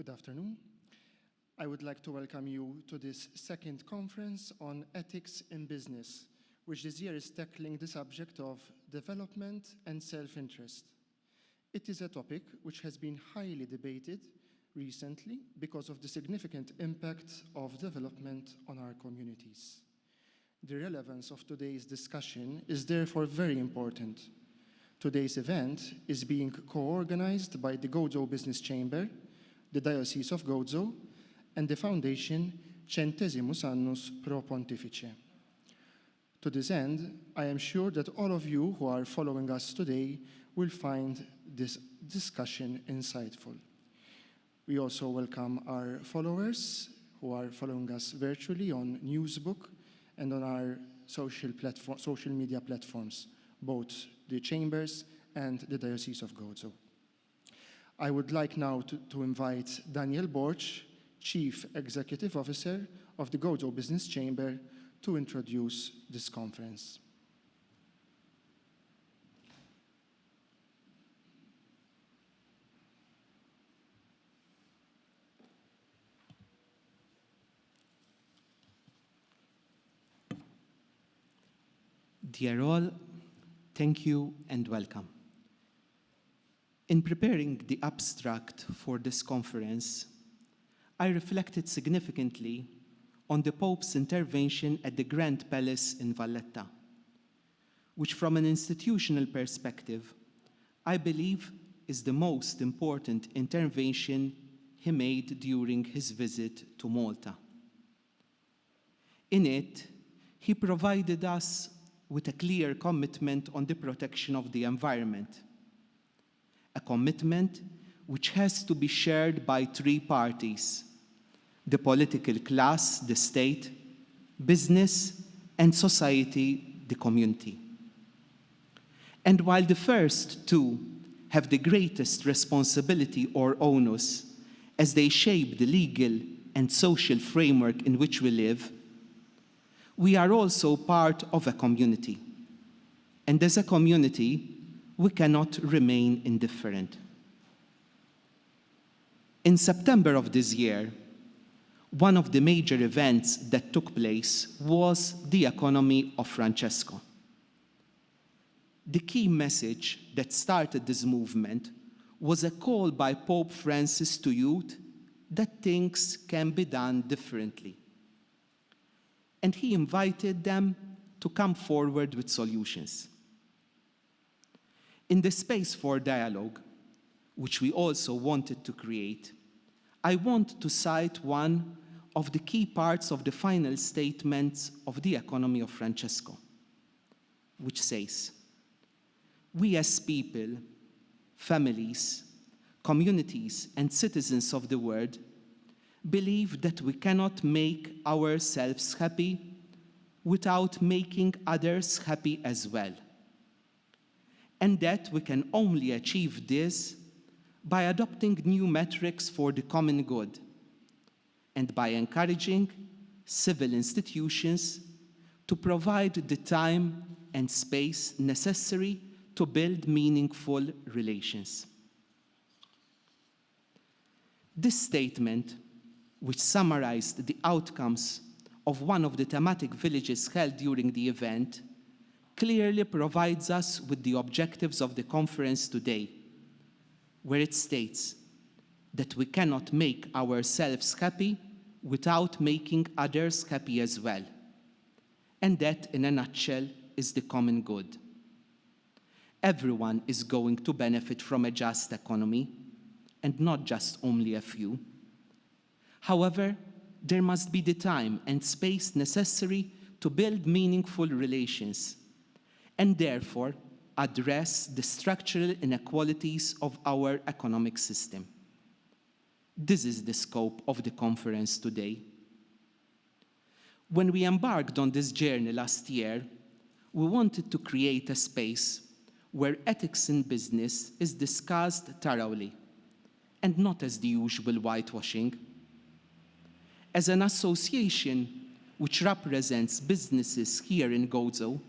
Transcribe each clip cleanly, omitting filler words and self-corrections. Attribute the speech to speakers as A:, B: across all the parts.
A: Good afternoon. I would like to welcome you to this second conference on ethics in business, which this year is tackling the subject of development and self-interest. It is a topic which has been highly debated recently because of the significant impact of development on our communities. The relevance of today's discussion is therefore very important. Today's event is being co-organized by the Gozo Business Chamber, the Diocese of Gozo, and the Foundation Centesimus Annus Pro Pontifice. To this end, I am sure that all of you who are following us today will find this discussion insightful. We also welcome our followers who are following us virtually on Newsbook and on our social media platforms, both the Chambers and the Diocese of Gozo. I would like now to invite Daniel Borch, Chief Executive Officer of the Gozo Business Chamber, to introduce this conference.
B: Dear all, thank you and welcome. In preparing the abstract for this conference, I reflected significantly on the Pope's intervention at the Grand Palace in Valletta, which from an institutional perspective, I believe is the most important intervention he made during his visit to Malta. In it, he provided us with a clear commitment on the protection of the environment, a commitment which has to be shared by three parties: the political class, the state, business, and society, the community. And while the first two have the greatest responsibility or onus as they shape the legal and social framework in which we live, we are also part of a community. And as a community, we cannot remain indifferent. In September of this year, one of the major events that took place was the economy of Francesco. The key message that started this movement was a call by Pope Francis to youth that things can be done differently. And he invited them to come forward with solutions. In the space for dialogue, which we also wanted to create, I want to cite one of the key parts of the final statements of the economy of Francesco, which says, "We as people, families, communities, and citizens of the world believe that we cannot make ourselves happy without making others happy as well, and that we can only achieve this by adopting new metrics for the common good and by encouraging civil institutions to provide the time and space necessary to build meaningful relations." This statement, which summarized the outcomes of one of the thematic villages held during the event, clearly provides us with the objectives of the conference today, where it states that we cannot make ourselves happy without making others happy as well, and that, in a nutshell, is the common good. Everyone is going to benefit from a just economy, and not just only a few. However, there must be the time and space necessary to build meaningful relations, and therefore address the structural inequalities of our economic system. This is the scope of the conference today. When we embarked on this journey last year, we wanted to create a space where ethics in business is discussed thoroughly, and not as the usual whitewashing. As an association which represents businesses here in Gozo,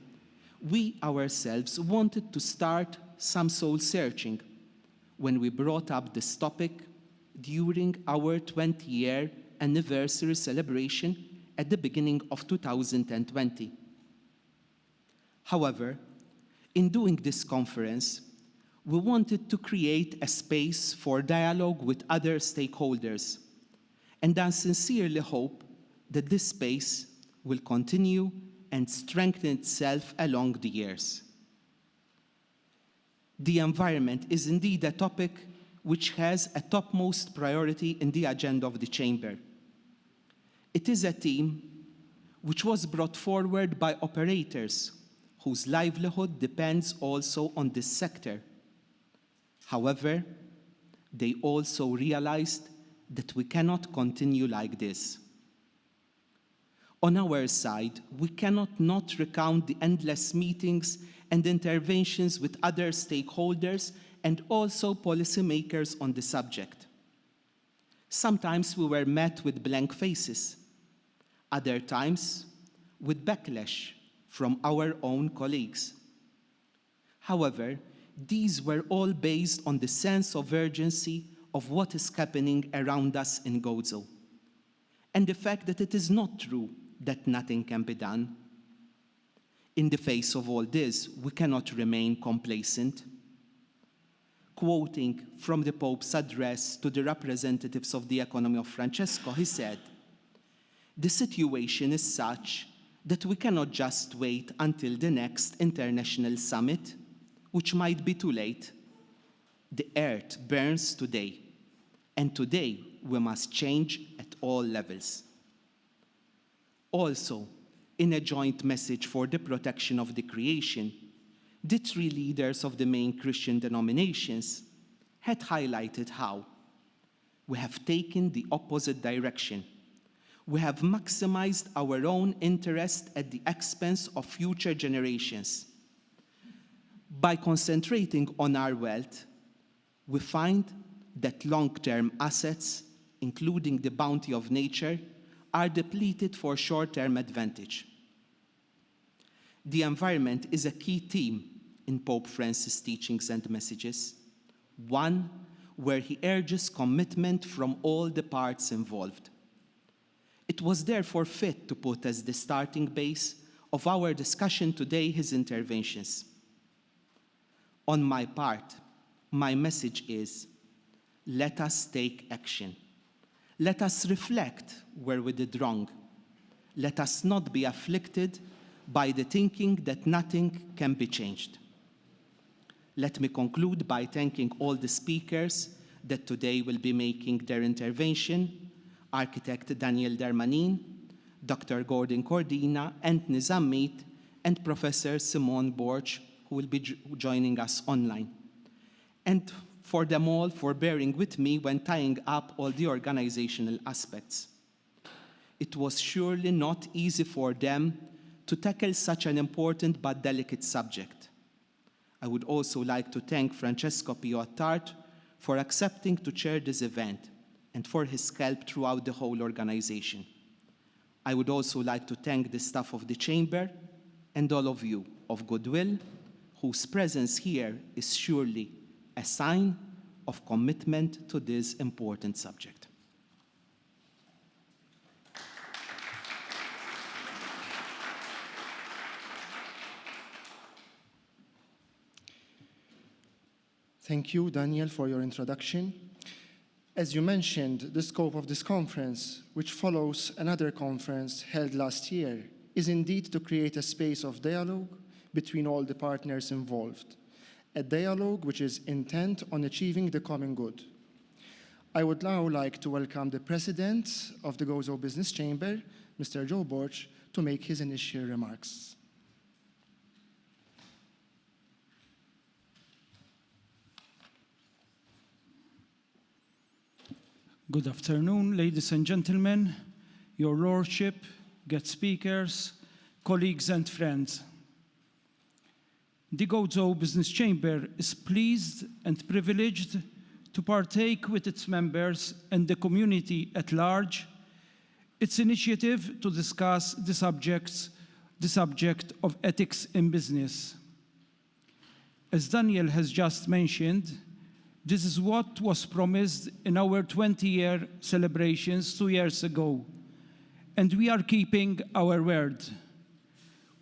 B: we ourselves wanted to start some soul searching when we brought up this topic during our 20-year anniversary celebration at the beginning of 2020. However, in doing this conference, we wanted to create a space for dialogue with other stakeholders, and I sincerely hope that this space will continue and strengthen itself along the years. The environment is indeed a topic which has a topmost priority in the agenda of the Chamber. It is a theme which was brought forward by operators whose livelihood depends also on this sector. However, they also realized that we cannot continue like this. On our side, we cannot not recount the endless meetings and interventions with other stakeholders and also policymakers on the subject. Sometimes we were met with blank faces, other times with backlash from our own colleagues. However, these were all based on the sense of urgency of what is happening around us in Gozo, and the fact that it is not true that nothing can be done. In the face of all this, we cannot remain complacent. Quoting from the Pope's address to the representatives of the economy of Francesco, he said, "The situation is such that we cannot just wait until the next international summit, which might be too late. The earth burns today, and today we must change at all levels." Also, in a joint message for the protection of the creation, the three leaders of the main Christian denominations had highlighted how we have taken the opposite direction. We have maximized our own interest at the expense of future generations. By concentrating on our wealth, we find that long-term assets, including the bounty of nature, are depleted for short-term advantage. The environment is a key theme in Pope Francis' teachings and messages, one where he urges commitment from all the parts involved. It was therefore fit to put as the starting base of our discussion today his interventions. On my part, my message is, let us take action. Let us reflect where we did wrong. Let us not be afflicted by the thinking that nothing can be changed. Let me conclude by thanking all the speakers that today will be making their intervention: Architect Daniel Darmanin, Dr. Gordon Cordina, and Nizam Meet, and Professor Simone Borch, who will be joining us online. And for them all for bearing with me when tying up all the organizational aspects. It was surely not easy for them to tackle such an important but delicate subject. I would also like to thank Francesco Piottart for accepting to chair this event and for his help throughout the whole organization. I would also like to thank the staff of the Chamber and all of you of goodwill, whose presence here is surely a sign of commitment to this important subject.
A: Thank you, Daniel, for your introduction. As you mentioned, the scope of this conference, which follows another conference held last year, is indeed to create a space of dialogue between all the partners involved, a dialogue which is intent on achieving the common good. I would now like to welcome the President of the Gozo Business Chamber, Mr. Joe Borch, to make his initial remarks.
C: Good afternoon, ladies and gentlemen, Your Lordship, guest speakers, colleagues and friends. The Gozo Business Chamber is pleased and privileged to partake with its members and the community at large its initiative to discuss the subject of ethics in business. As Daniel has just mentioned, This is what was promised in our 20-year celebrations 2 years ago, and we are keeping our word.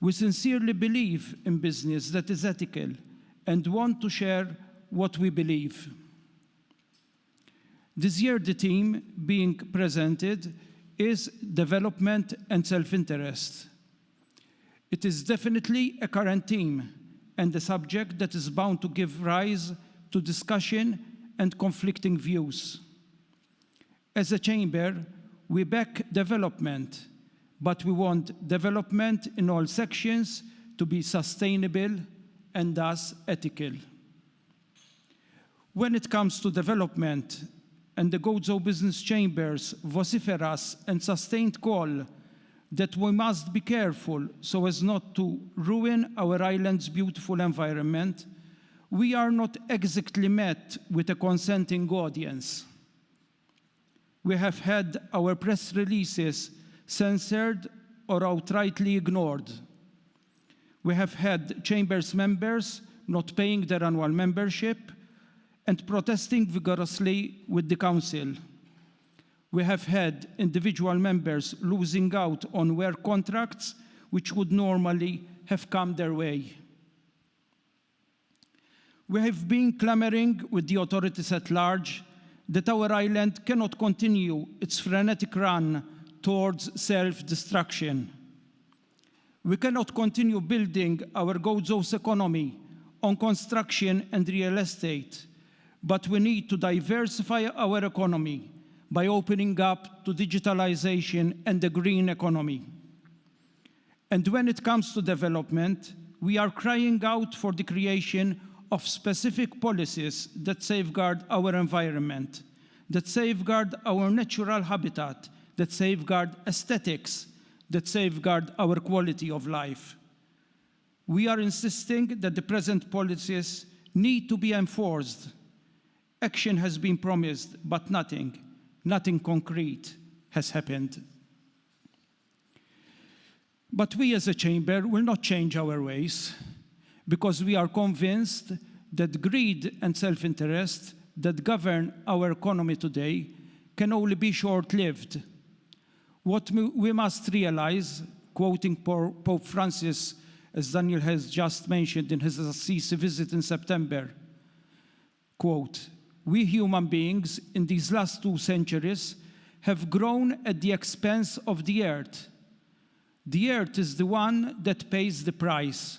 C: We sincerely believe in business that is ethical and want to share what we believe. This year, the theme being presented is development and self-interest. It is definitely a current theme and a subject that is bound to give rise to discussion and conflicting views. As a chamber, we back development, but we want development in all sections to be sustainable and thus ethical. When it comes to development and the Gozo Business Chamber's vociferous and sustained call that we must be careful so as not to ruin our island's beautiful environment, we are not exactly met with a consenting audience. We have had our press releases censored or outrightly ignored. We have had Chambers members not paying their annual membership and protesting vigorously with the Council. We have had individual members losing out on work contracts which would normally have come their way. We have been clamoring with the authorities at large that our island cannot continue its frenetic run towards self-destruction. We cannot continue building our Gozo's economy on construction and real estate, but we need to diversify our economy by opening up to digitalization and the green economy. And when it comes to development, we are crying out for the creation of specific policies that safeguard our environment, that safeguard our natural habitat, that safeguard aesthetics, that safeguard our quality of life. We are insisting that the present policies need to be enforced. Action has been promised, but nothing concrete has happened. But we as a chamber will not change our ways, because we are convinced that greed and self-interest that govern our economy today can only be short-lived. What we must realize, quoting Pope Francis, as Daniel has just mentioned in his Assisi visit in September, quote, "We human beings in these last 2 centuries have grown at the expense of the earth. The earth is the one that pays the price.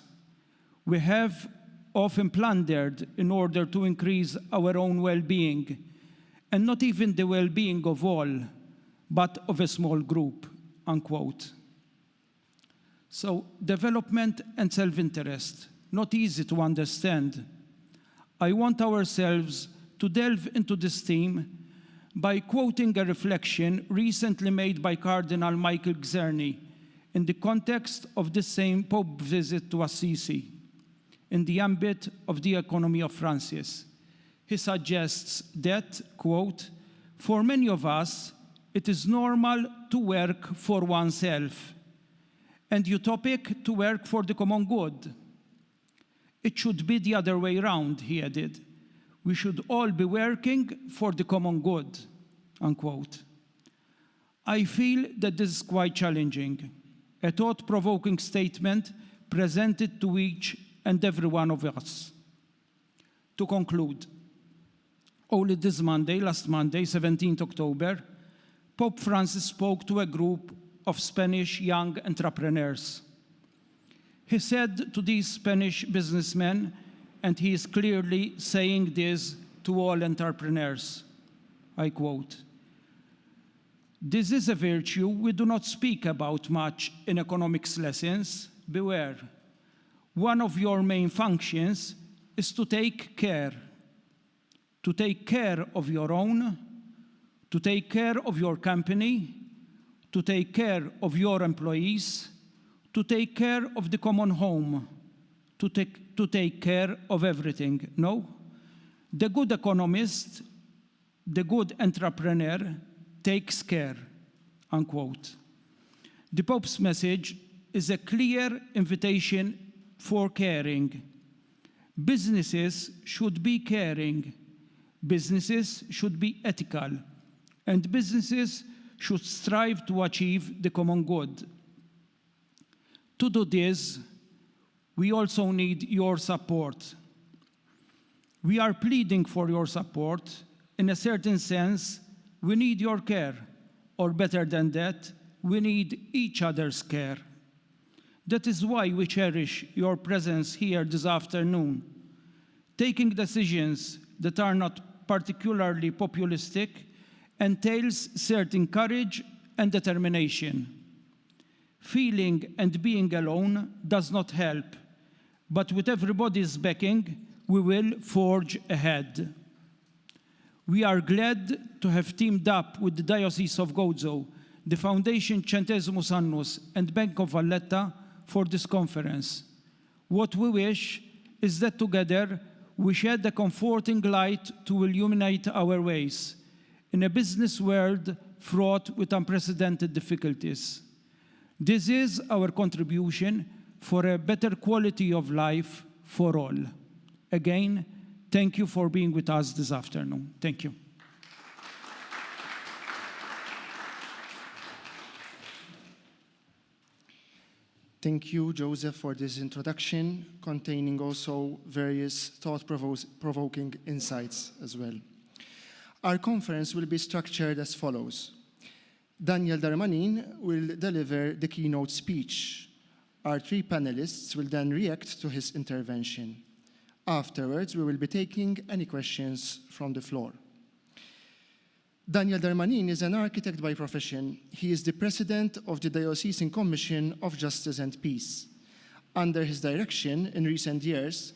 C: We have often plundered in order to increase our own well-being, and not even the well-being of all, but of a small group," unquote. So, development and self-interest, not easy to understand. I want ourselves to delve into this theme by quoting a reflection recently made by Cardinal Michael Czerny in the context of the same Pope visit to Assisi, in the ambit of the economy of Francis. He suggests that, quote, "For many of us, it is normal to work for oneself, and utopic to work for the common good. It should be the other way around," he added. "We should all be working for the common good," unquote. I feel that this is quite challenging, a thought-provoking statement presented to each and every one of us. To conclude, only this Monday, last Monday, 17th October, Pope Francis spoke to a group of Spanish young entrepreneurs. He said to these Spanish businessmen, and he is clearly saying this to all entrepreneurs, I quote, "This is a virtue we do not speak about much in economics lessons. Beware. One of your main functions is to take care of your own, to take care of your company, to take care of your employees, to take care of the common home, to take care of everything. No, the good economist, the good entrepreneur takes care," unquote. The Pope's message is a clear invitation for caring. Businesses should be caring. Businesses should be ethical, and businesses should strive to achieve the common good. To do this, we also need your support. We are pleading for your support. In a certain sense, we need your care, or better than that, we need each other's care. That is why we cherish your presence here this afternoon. Taking decisions that are not particularly populistic entails certain courage and determination. Feeling and being alone does not help, but with everybody's backing, we will forge ahead. We are glad to have teamed up with the Diocese of Gozo, the Foundation Centesimus Annus, and Bank of Valletta for this conference. What we wish is that together we shed a comforting light to illuminate our ways in a business world fraught with unprecedented difficulties. This is our contribution for a better quality of life for all. Again, thank you for being with us this afternoon. Thank you.
A: Thank you, Joseph, for this introduction, containing also various thought-provoking insights as well. Our conference will be structured as follows. Daniel Darmanin will deliver the keynote speech. Our three panelists will then react to his intervention. Afterwards, we will be taking any questions from the floor. Daniel Darmanin is an architect by profession. He is the president of the Diocesan Commission of Justice and Peace. Under his direction, in recent years,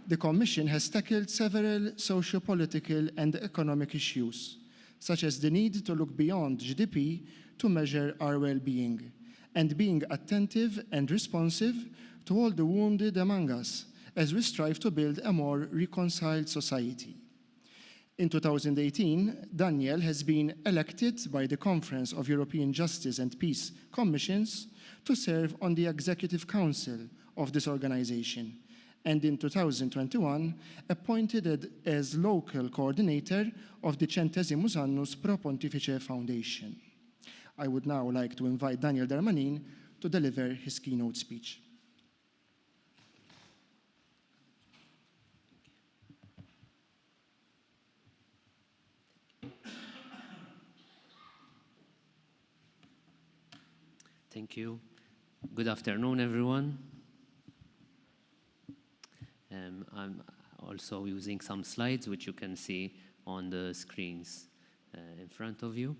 A: the Commission has tackled several socio-political and economic issues, such as the need to look beyond GDP to measure our well-being, and being attentive and responsive to all the wounded among us as we strive to build a more reconciled society. In 2018, Daniel has been elected by the Conference of European Justice and Peace Commissions to serve on the Executive Council of this organization, and in 2021, appointed as local coordinator of the Centesimus Annus Pro Pontifice Foundation. I would now like to invite Daniel Darmanin to deliver his keynote speech.
D: Thank you. Good afternoon, everyone. I'm also using some slides, which you can see on the screens in front of you.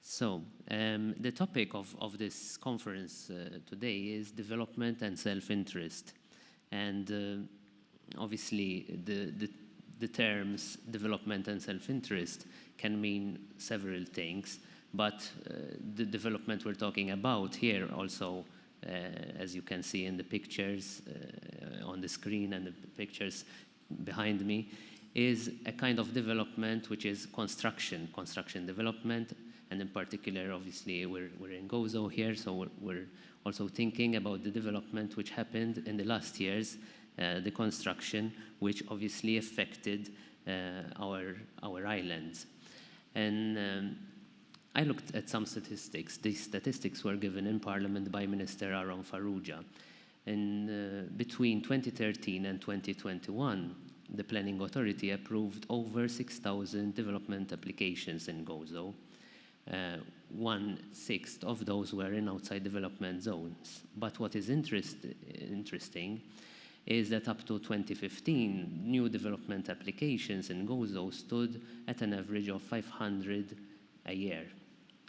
D: So the topic of this conference today is development and self-interest. And obviously, the terms development and self-interest can mean several things, but the development we're talking about here also, as you can see in the pictures on the screen and the pictures behind me, is a kind of development which is construction development, and in particular, obviously, we're in Gozo here, so we're also thinking about the development which happened in the last years, the construction, which obviously affected our islands. And I looked at some statistics. These statistics were given in Parliament by Minister Aaron Farrugia. And between 2013 and 2021, the Planning Authority approved over 6,000 development applications in Gozo. 1/6 of those were in outside development zones. But what is interesting is that up to 2015, new development applications in Gozo stood at an average of 500 a year.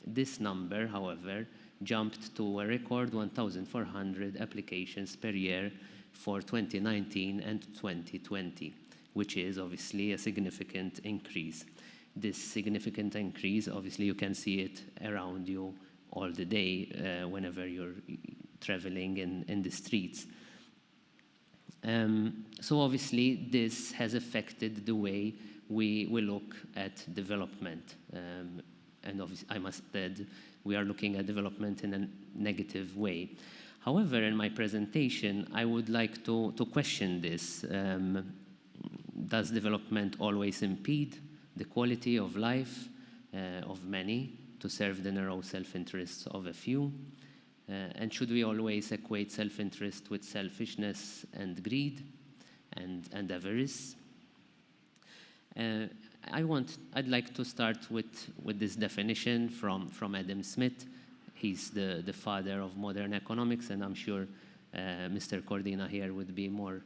D: This number, however, jumped to a record 1,400 applications per year for 2019 and 2020, which is obviously a significant increase. This significant increase, obviously, you can see it around you all the day whenever you're traveling in the streets. So obviously, this has affected the way we look at development. And obviously, I must add, we are looking at development in a negative way. However, in my presentation, I would like to question this. Does development always impede the quality of life of many to serve the narrow self-interests of a few? And should we always equate self-interest with selfishness and greed and avarice? I'd like to start with this definition from Adam Smith. He's the father of modern economics, and I'm sure Mr. Cordina here would be more,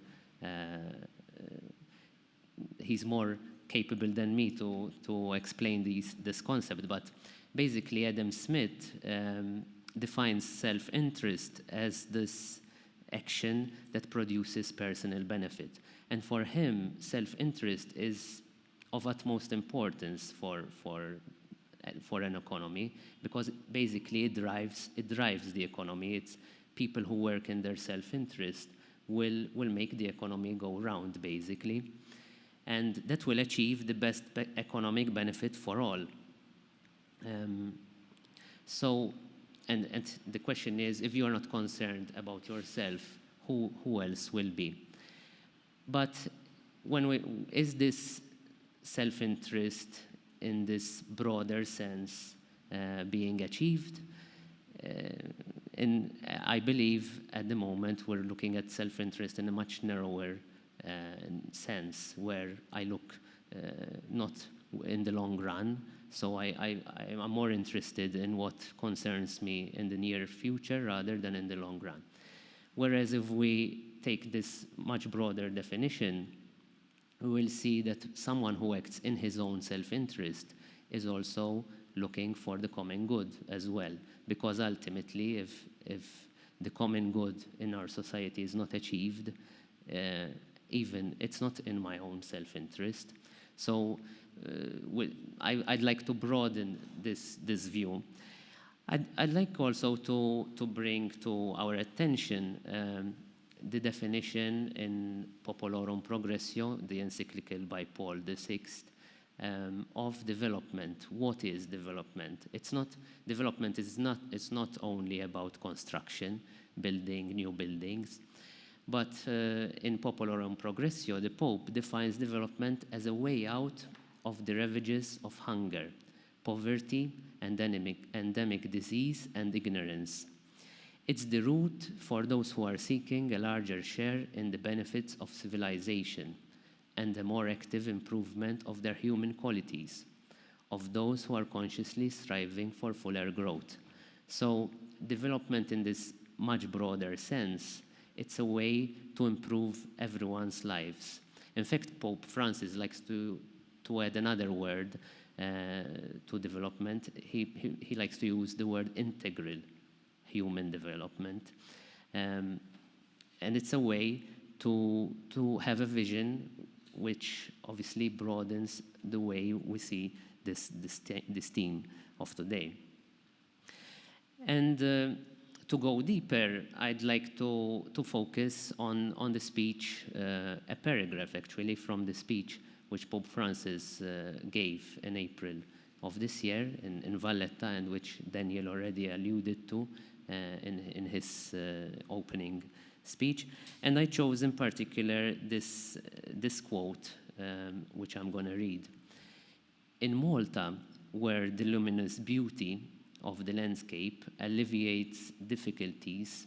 D: he's more capable than me to explain this concept. But basically, Adam Smith defines self-interest as this action that produces personal benefit. And for him, self-interest is of utmost importance for an economy, because basically it drives the economy. It's people who work in their self-interest will make the economy go round, basically. And that will achieve the best economic benefit for all. And the question is, if you are not concerned about yourself, who else will be? But is this self-interest in this broader sense being achieved? I believe at the moment we're looking at self-interest in a much narrower sense, where I look not in the long run. So I'm more interested in what concerns me in the near future rather than in the long run. Whereas if we take this much broader definition, we will see that someone who acts in his own self-interest is also looking for the common good as well. Because ultimately, if the common good in our society is not achieved, even it's not in my own self-interest. So I'd like to broaden this view. I'd like also to bring to our attention the definition in Populorum Progressio, the encyclical by Paul VI, of development. What is development? Development is not only about construction, building new buildings, but in Populorum Progressio, the Pope defines development as a way out of the ravages of hunger, poverty, endemic disease, and ignorance. It's the route for those who are seeking a larger share in the benefits of civilization and a more active improvement of their human qualities, of those who are consciously striving for fuller growth. So development in this much broader sense, it's a way to improve everyone's lives. In fact, Pope Francis likes to add another word to development. He likes to use the word integral human development. And it's a way to have a vision which obviously broadens the way we see this theme of today. And to go deeper, I'd like to focus on the speech, a paragraph actually from the speech which Pope Francis gave in April of this year in Valletta, and which Daniel already alluded to in his opening speech. And I chose in particular this quote, which I'm going to read. In Malta, where the luminous beauty of the landscape alleviates difficulties,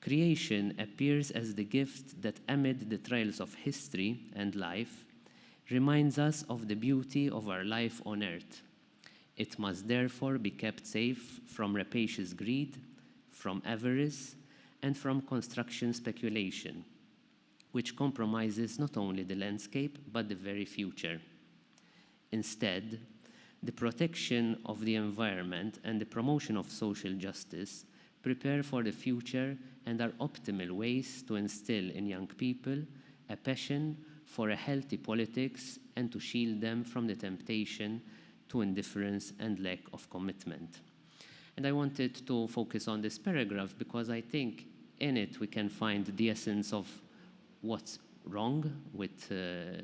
D: creation appears as the gift that, amid the trials of history and life, reminds us of the beauty of our life on earth. It must therefore be kept safe from rapacious greed, from avarice, and from construction speculation, which compromises not only the landscape, but the very future. Instead, the protection of the environment and the promotion of social justice prepare for the future and are optimal ways to instill in young people a passion for a healthy politics and to shield them from the temptation to indifference and lack of commitment. And I wanted to focus on this paragraph because I think in it we can find the essence of what's wrong with the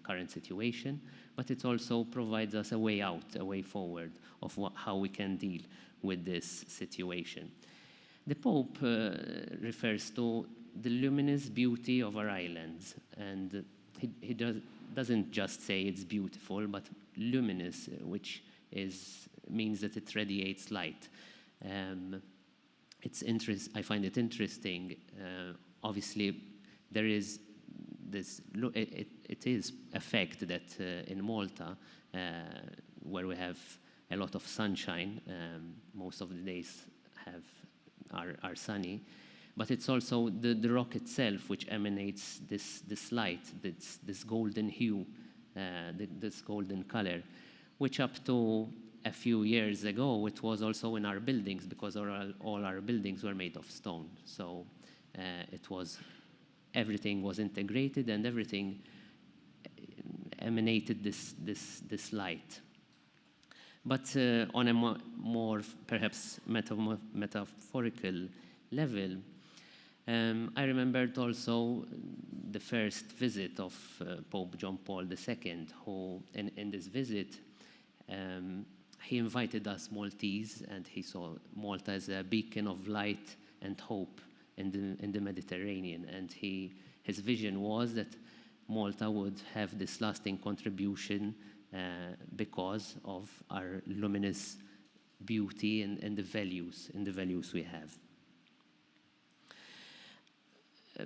D: current situation, but it also provides us a way out, a way forward of how we can deal with this situation. The Pope refers to the luminous beauty of our islands, and he doesn't just say it's beautiful, but luminous, which means that it radiates light. I find it interesting. Obviously, there is this. It is a fact that in Malta, where we have a lot of sunshine, most of the days are sunny, but it's also the rock itself which emanates this light, this golden hue, this golden color, which up to a few years ago, it was also in our buildings, because all our buildings were made of stone. So everything was integrated, and everything emanated this light. But on a more perhaps metaphorical level, I remembered also the first visit of Pope John Paul II, who in this visit, he invited us Maltese, and he saw Malta as a beacon of light and hope in the Mediterranean. And his vision was that Malta would have this lasting contribution because of our luminous beauty and the values we have.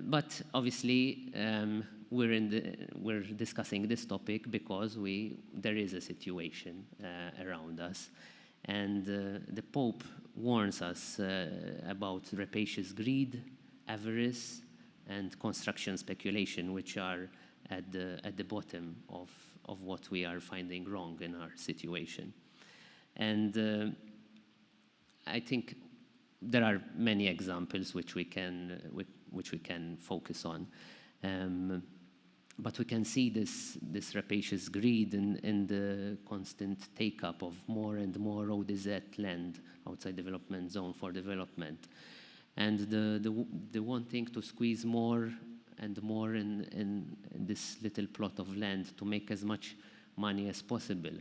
D: But obviously, we're discussing this topic because there is a situation around us, and the Pope warns us about rapacious greed, avarice, and construction speculation, which are at the bottom of what we are finding wrong in our situation. And I think there are many examples which we can focus on, but we can see this rapacious greed in the constant take-up of more and more ODZ land outside development zone for development, and the wanting to squeeze more and more in this little plot of land to make as much money as possible,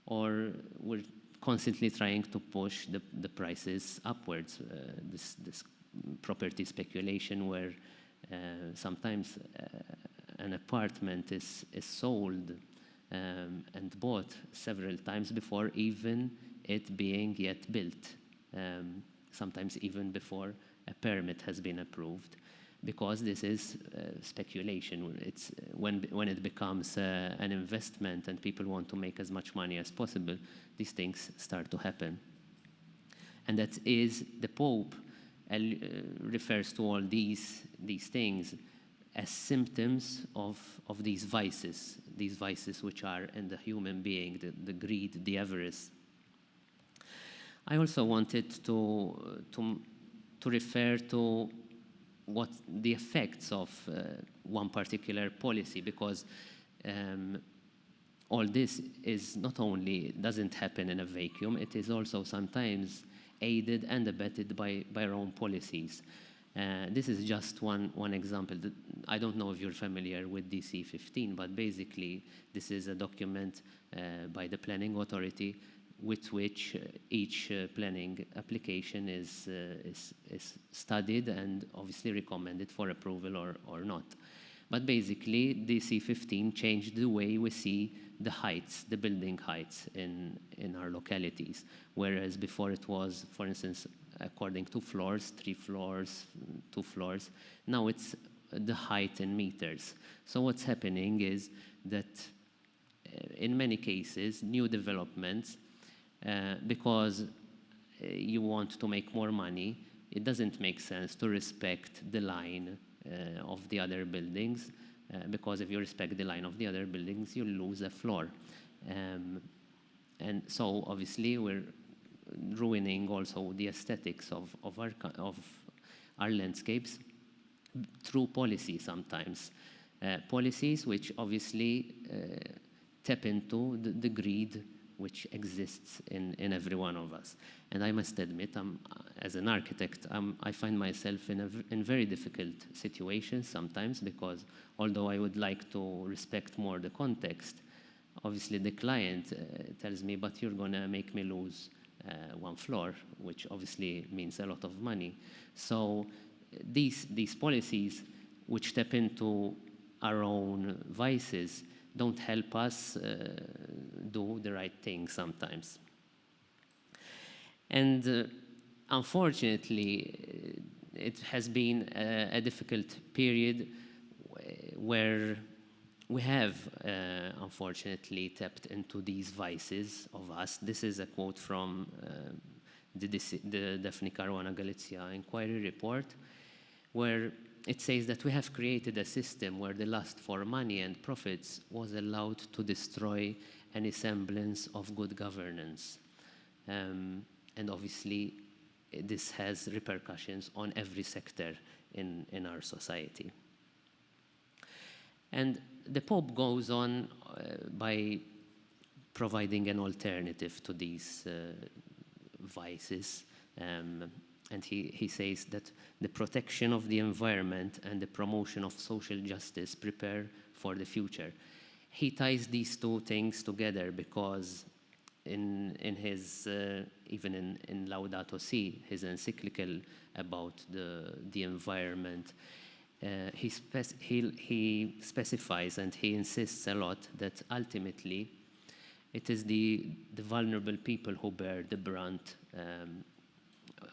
D: or we're constantly trying to push the prices upwards. This property speculation, where sometimes an apartment is sold and bought several times before even it being yet built, sometimes even before a permit has been approved, because this is speculation. It's when it becomes an investment and people want to make as much money as possible, these things start to happen. And that is, the Pope refers to all these things as symptoms of these vices which are in the human being, the greed, the avarice. I also wanted to refer to what the effects of one particular policy, because all this is not only doesn't happen in a vacuum, it is also sometimes aided and abetted by our own policies. This is just one example. I don't know if you're familiar with DC 15, but basically this is a document by the planning authority with which each planning application is studied and obviously recommended for approval or not. But basically, DC 15 changed the way we see the heights, the building heights in our localities. Whereas before it was, for instance, according to floors, 3 floors, 2 floors. Now it's the height in meters. So what's happening is that in many cases, new developments, because you want to make more money, it doesn't make sense to respect the line of the other buildings, because if you respect the line of the other buildings, you lose a floor. And so obviously we're ruining also the aesthetics of our landscapes through policy sometimes. Policies which obviously tap into the greed which exists in every one of us. And I must admit, as an architect, I find myself in very difficult situations sometimes, because although I would like to respect more the context, obviously the client tells me, but you're going to make me lose one floor, which obviously means a lot of money. So these policies, which tap into our own vices, don't help us do the right thing sometimes. And unfortunately, it has been a difficult period where we have, unfortunately, tapped into these vices of us. This is a quote from the Daphne Caruana Galizia Inquiry Report, where it says that we have created a system where the lust for money and profits was allowed to destroy any semblance of good governance. And obviously, this has repercussions on every sector in our society. And the Pope goes on by providing an alternative to these vices. And he says that the protection of the environment and the promotion of social justice prepare for the future. He ties these two things together because in his, even in Laudato Si, his encyclical about the environment, he specifies and he insists a lot that ultimately it is the vulnerable people who bear the brunt,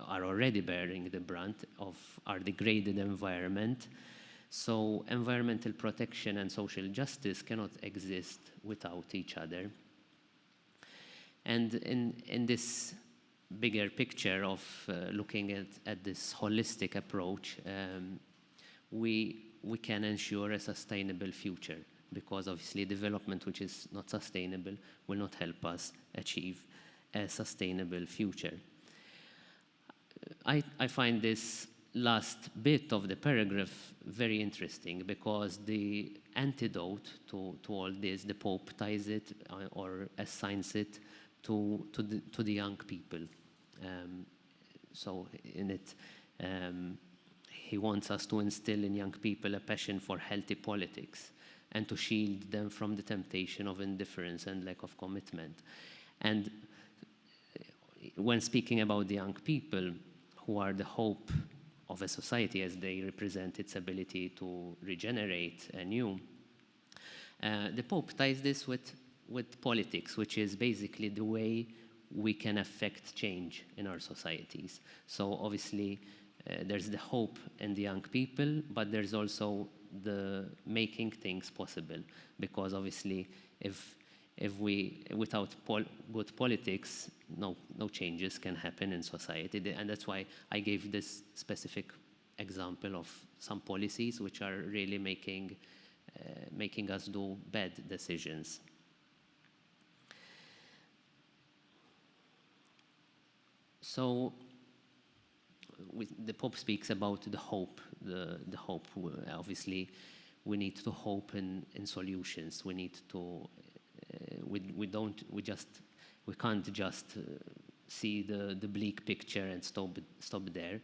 D: are already bearing the brunt of our degraded environment. So environmental protection and social justice cannot exist without each other. And in this bigger picture of looking at this holistic approach, we can ensure a sustainable future, because obviously development which is not sustainable will not help us achieve a sustainable future. I find this last bit of the paragraph very interesting, because the antidote to all this, the Pope ties it or assigns it to the young people. So in it, he wants us to instill in young people a passion for healthy politics and to shield them from the temptation of indifference and lack of commitment. And when speaking about the young people, who are the hope of a society as they represent its ability to regenerate anew, the Pope ties this with politics, which is basically the way we can affect change in our societies. So obviously, there's the hope in the young people, but there's also the making things possible, because obviously if we, without good politics, no changes can happen in society. And that's why I gave this specific example of some policies which are really making us do bad decisions. So the Pope speaks about the hope. The hope. Obviously, we need to hope in solutions. We need to. We can't just see the bleak picture and stop there.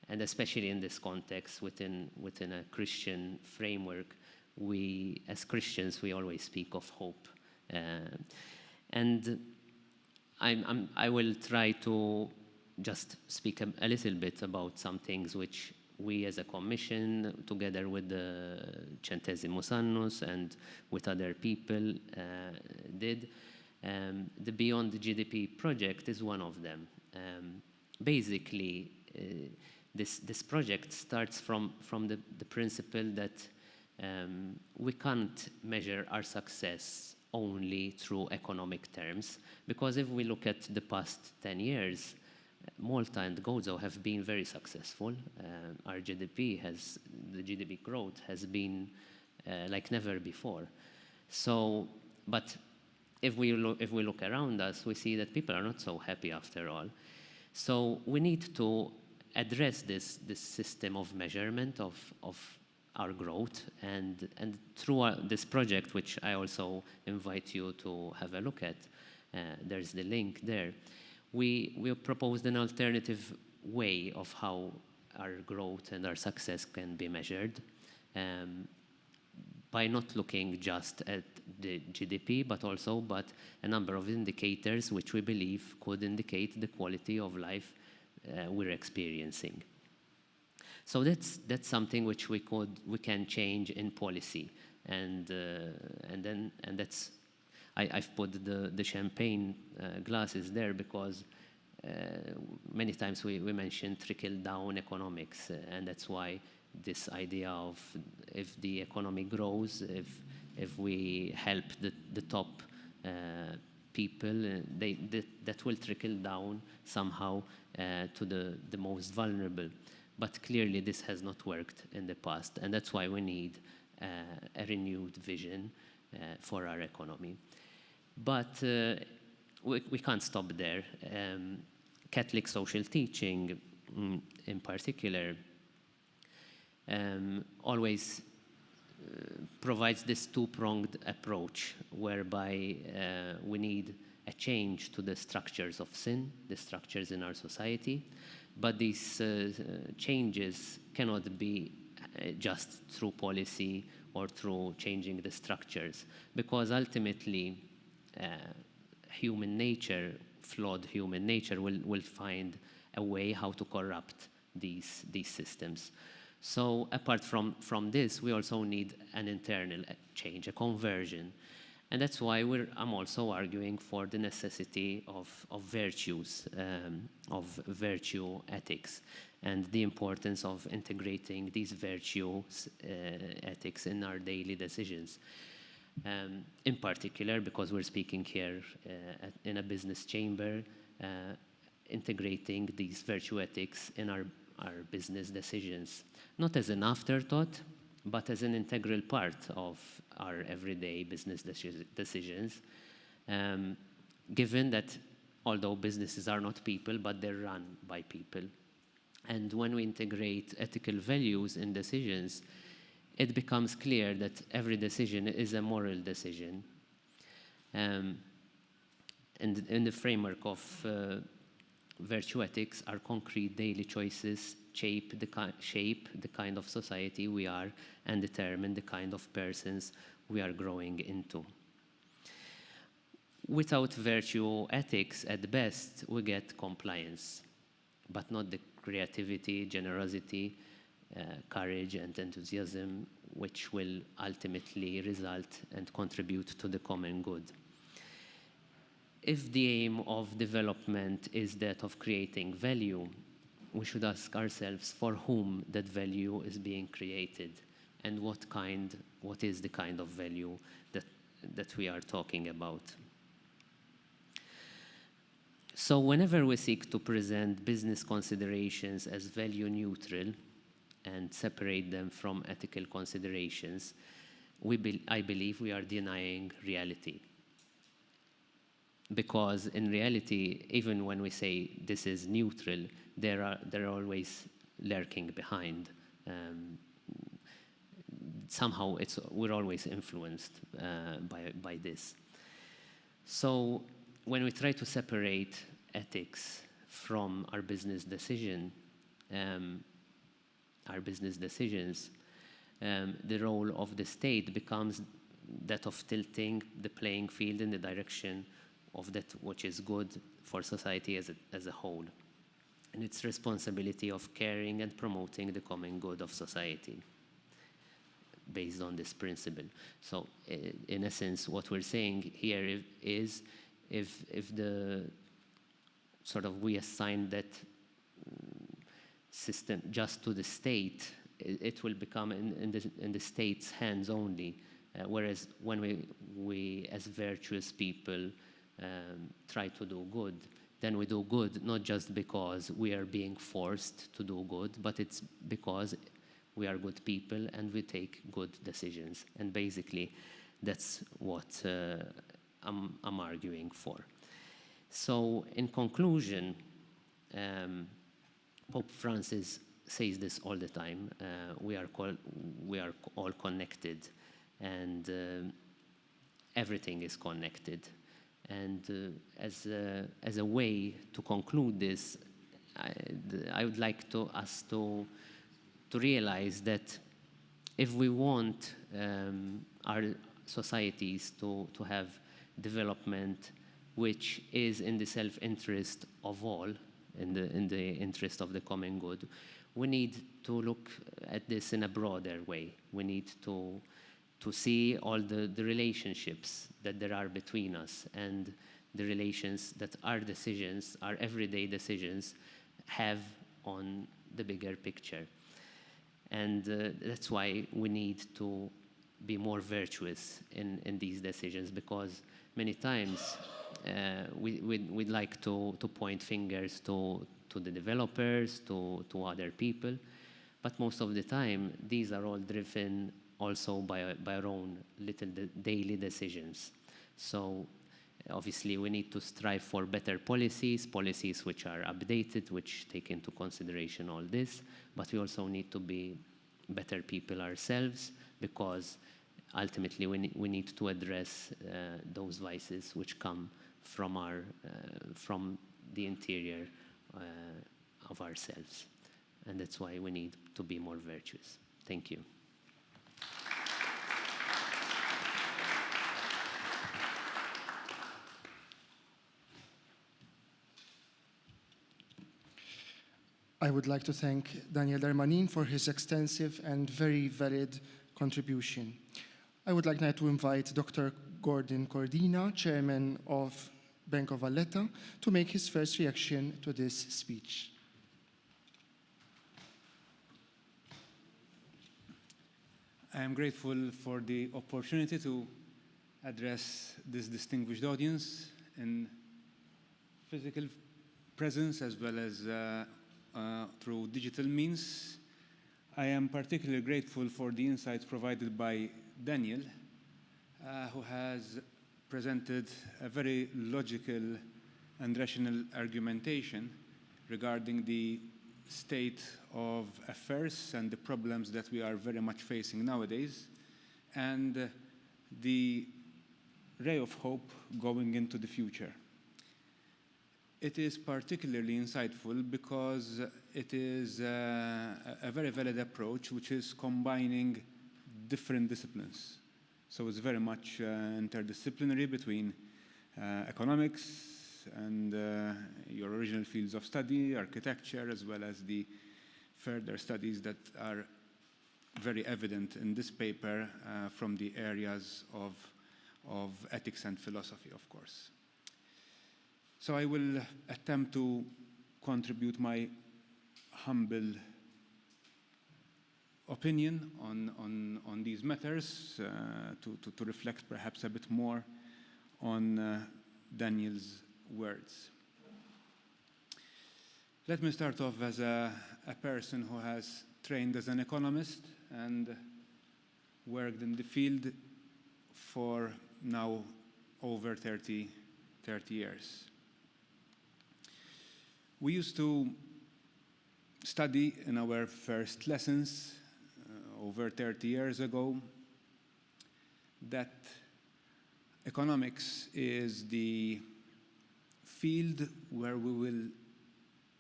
D: And especially in this context, within a Christian framework, we as Christians we always speak of hope. And I will try to just speak a little bit about some things which we as a commission, together with the Centesimus Annus and with other people, did. The Beyond the Gdp project is one of them. Basically, this project starts from the principle that we can't measure our success only through economic terms, because if we look at the past 10 years, Malta and Gozo have been very successful. Our the GDP growth has been like never before. So, but if we look around us, we see that people are not so happy after all. So we need to address this system of measurement of our growth, and through this project, which I also invite you to have a look at, there's the link there. We proposed an alternative way of how our growth and our success can be measured by not looking just at the GDP, but a number of indicators which we believe could indicate the quality of life we're experiencing. So that's something which we can change in policy, and that's I've put the champagne glasses there because many times we mention trickle-down economics, and that's why this idea of if the economy grows, if we help the top people, that will trickle down somehow to the most vulnerable. But clearly this has not worked in the past, and that's why we need a renewed vision for our economy. But we can't stop there. Catholic social teaching, in particular, always provides this two-pronged approach whereby we need a change to the structures of sin, the structures in our society, but these changes cannot be just through policy or through changing the structures, because ultimately human nature, flawed human nature, will find a way how to corrupt these systems. So apart from this, we also need an internal change, a conversion. And that's why I'm also arguing for the necessity of virtues, of virtue ethics, and the importance of integrating these virtue ethics in our daily decisions. In particular, because we're speaking here in a business chamber, integrating these virtue ethics in our business decisions, not as an afterthought, but as an integral part of our everyday business decisions, given that although businesses are not people, but they're run by people. And when we integrate ethical values in decisions, it becomes clear that every decision is a moral decision. And in the framework of virtue ethics, our concrete daily choices shape the kind of society we are and determine the kind of persons we are growing into. Without virtue ethics, at best, we get compliance, but not the creativity, generosity, courage, and enthusiasm which will ultimately result and contribute to the common good. If the aim of development is that of creating value, we should ask ourselves for whom that value is being created, and what is the kind of value that we are talking about. So whenever we seek to present business considerations as value neutral and separate them from ethical considerations, I believe we are denying reality. Because in reality, even when we say this is neutral, they're always lurking behind. Somehow we're always influenced by this. So when we try to separate ethics from our business decisions, the role of the state becomes that of tilting the playing field in the direction of that which is good for society as a whole, and its responsibility of caring and promoting the common good of society based on this principle. So in essence, what we're saying here is if the sort of we assign that system just to the state, it will become in the state's hands only, whereas when we as virtuous people try to do good, then we do good not just because we are being forced to do good, but it's because we are good people and we take good decisions. And basically, that's what I'm arguing for. So in conclusion, Pope Francis says this all the time, we are all connected, and everything is connected. And as a way to conclude this, I would like us to realize that if we want our societies to have development which is in the self-interest of all, in the interest of the common good, we need to look at this in a broader way. We need to see all the relationships that there are between us and the relations that our decisions, our everyday decisions, have on the bigger picture. And that's why we need to be more virtuous in these decisions, because many times we'd like to point fingers to the developers, to other people, but most of the time these are all driven also by our own little daily decisions. So obviously we need to strive for better policies which are updated, which take into consideration all this, but we also need to be better people ourselves, because ultimately we need to address those vices which come from the interior of ourselves. And that's why we need to be more virtuous. Thank you.
A: I would like to thank Daniel Darmanin for his extensive and very valid contribution. I would like now to invite Dr. Gordon Cordina, Chairman of Bank of Valletta, to make his first reaction to this speech.
E: I am grateful for the opportunity to address this distinguished audience in physical presence as well as through digital means. I am particularly grateful for the insights provided by Daniel, who has presented a very logical and rational argumentation regarding the state of affairs and the problems that we are very much facing nowadays, and the ray of hope going into the future. It is particularly insightful because it is a very valid approach which is combining different disciplines. So it's very much interdisciplinary between economics and your original fields of study, architecture, as well as the further studies that are very evident in this paper from the areas of ethics and philosophy, of course. So I will attempt to contribute my humble opinion on these matters, to reflect perhaps a bit more on Daniel's words. Let me start off as a person who has trained as an economist and worked in the field for now over 30 years. We used to study in our first lessons over 30 years ago that economics is the field where we will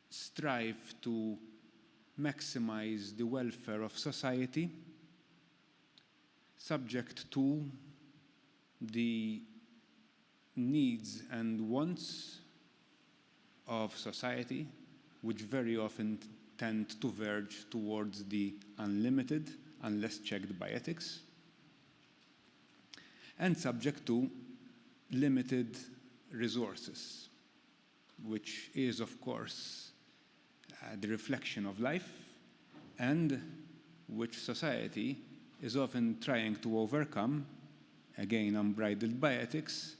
E: strive to maximize the welfare of society, subject to the needs and wants of society, which very often tend to verge towards the unlimited, unless checked by ethics, and subject to limited resources, which is, of course, the reflection of life, and which society is often trying to overcome, again unbridled by ethics,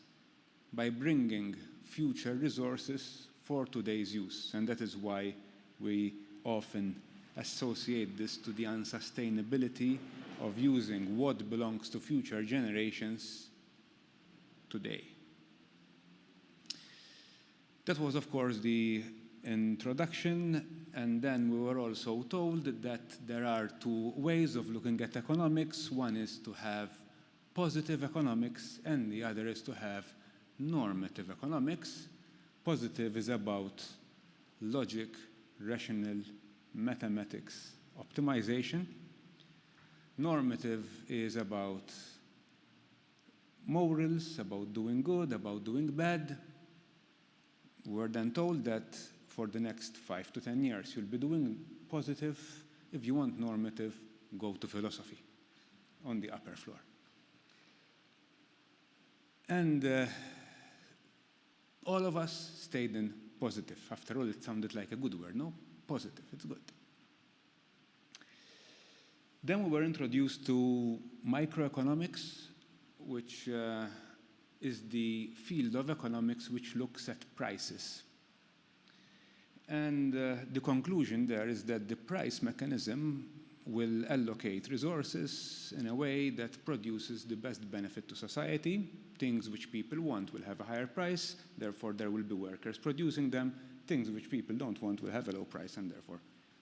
E: by bringing future resources for today's use. And that is why we often associate this to the unsustainability of using what belongs to future generations today. That was, of course, the introduction, and then we were also told that there are two ways of looking at economics. One is to have positive economics, and the other is to have normative economics. Positive is about logic, rational mathematics, optimization. Normative is about morals, about doing good, about doing bad. We're then told that for the next 5 to 10 years, you'll be doing positive. If you want normative, go to philosophy on the upper floor. And all of us stayed in positive. After all, it sounded like a good word, no? Positive, it's good. Then we were introduced to microeconomics, which is the field of economics which looks at prices. And the conclusion there is that the price mechanism will allocate resources in a way that produces the best benefit to society. Things which people want will have a higher price, therefore there will be workers producing them. Things which people don't want will have a low price, and therefore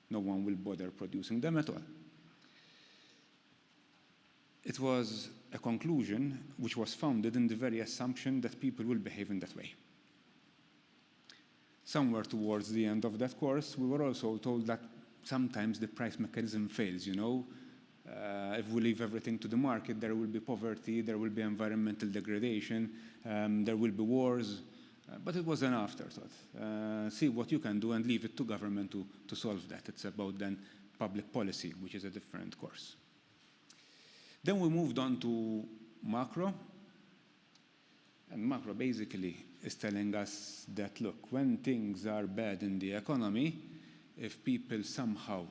E: no one will bother producing them at all. It was a conclusion which was founded in the very assumption that people will behave in that way. Somewhere towards the end of that course, we were also told that sometimes the price mechanism fails, you know. If we leave everything to the market, there will be poverty, there will be environmental degradation, there will be wars. But it was an afterthought. See what you can do and leave it to government to solve that. It's about then public policy, which is a different course. Then we moved on to macro. And macro basically is telling us that, look, when things are bad in the economy, if people somehow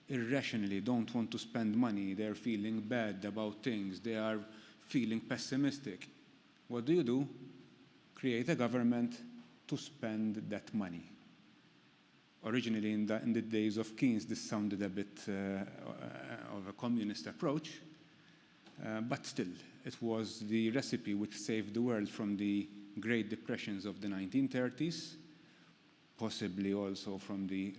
E: irrationally don't want to spend money, they're feeling bad about things, they are feeling pessimistic, what do? Create a government to spend that money. Originally, in the days of Keynes, this sounded a bit of a communist approach, but still, it was the recipe which saved the world from the Great Depressions of the 1930s, possibly also from the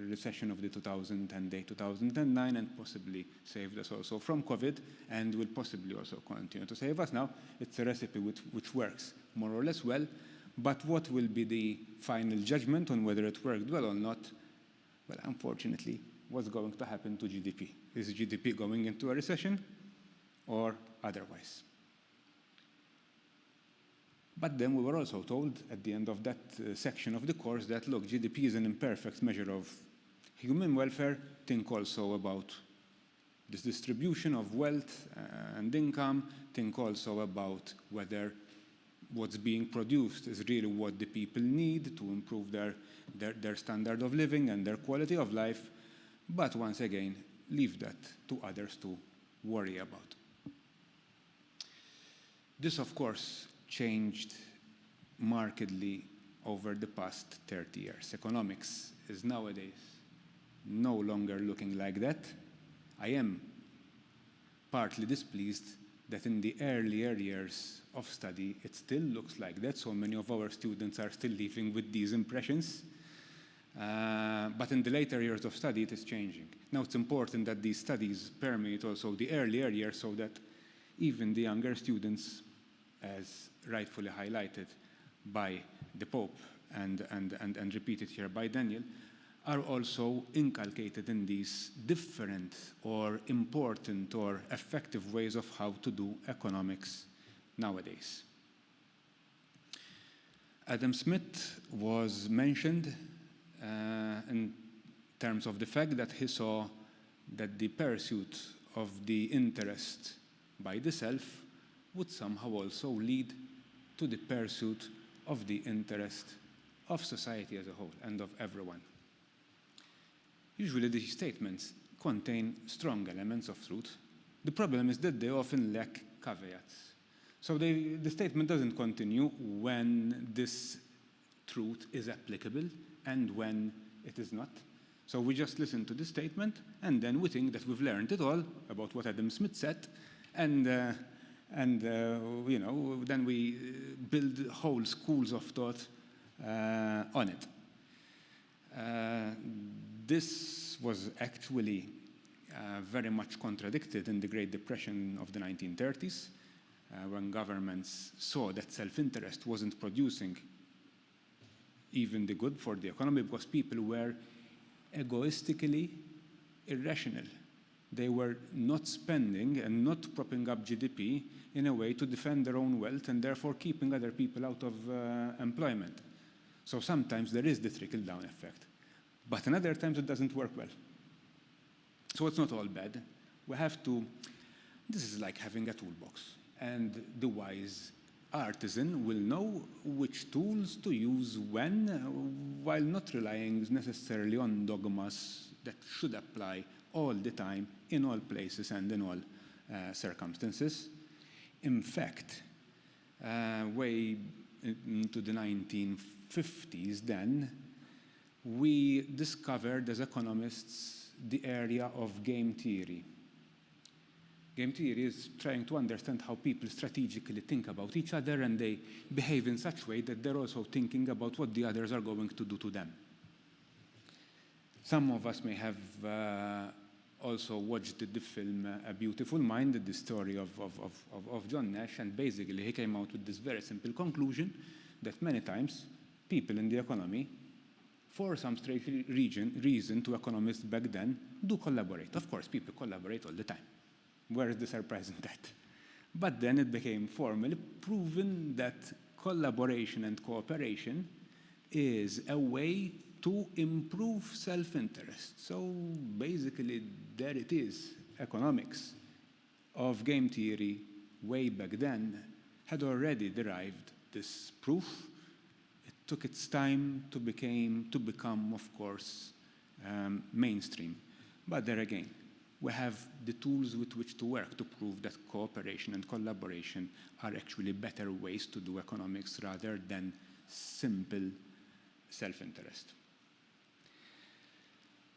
E: recession of the 2008, 2009, and possibly saved us also from COVID, and will possibly also continue to save us. Now, it's a recipe which works more or less well, but what will be the final judgment on whether it worked well or not? Well, unfortunately, what's going to happen to GDP? Is GDP going into a recession or otherwise? But then we were also told at the end of that section of the course that, look, GDP is an imperfect measure of human welfare. Think also about this distribution of wealth and income. Think also about whether what's being produced is really what the people need to improve their standard of living and their quality of life. But once again, leave that to others to worry about. This, of course, changed markedly over the past 30 years. Economics is nowadays no longer looking like that. I am partly displeased that in the earlier years of study, it still looks like that. So many of our students are still living with these impressions. But in the later years of study, it is changing. Now, it's important that these studies permeate also the earlier years so that even the younger students, as rightfully highlighted by the Pope and repeated here by Daniel, are also inculcated in these different or important or effective ways of how to do economics nowadays. Adam Smith was mentioned in terms of the fact that he saw that the pursuit of the interest by the self would somehow also lead to the pursuit of the interest of society as a whole and of everyone. Usually these statements contain strong elements of truth. The problem is that they often lack caveats. So the statement doesn't continue when this truth is applicable and when it is not. So we just listen to the statement and then we think that we've learned it all about what Adam Smith said, and then we build whole schools of thought on it. This was actually very much contradicted in the Great Depression of the 1930s, when governments saw that self-interest wasn't producing even the good for the economy because people were egoistically irrational. They were not spending and not propping up GDP in a way to defend their own wealth and therefore keeping other people out of employment. So sometimes there is the trickle-down effect. But in other times it doesn't work well. So it's not all bad. We have to, this is like having a toolbox. And the wise artisan will know which tools to use when, while not relying necessarily on dogmas that should apply all the time, in all places and in all circumstances. In fact, way into the 1950s then, we discovered as economists the area of game theory. Game theory is trying to understand how people strategically think about each other, and they behave in such a way that they're also thinking about what the others are going to do to them. Some of us may have also watched the film A Beautiful Mind, the story of John Nash, and basically he came out with this very simple conclusion that many times people in the economy, for some strange reason to economists back then, do collaborate. Of course, people collaborate all the time. Where is the surprise in that? But then it became formally proven that collaboration and cooperation is a way to improve self-interest. So basically, there it is. Economics of game theory way back then had already derived this proof. It took its time to become, of course, mainstream. But there again, we have the tools with which to work to prove that cooperation and collaboration are actually better ways to do economics rather than simple self-interest.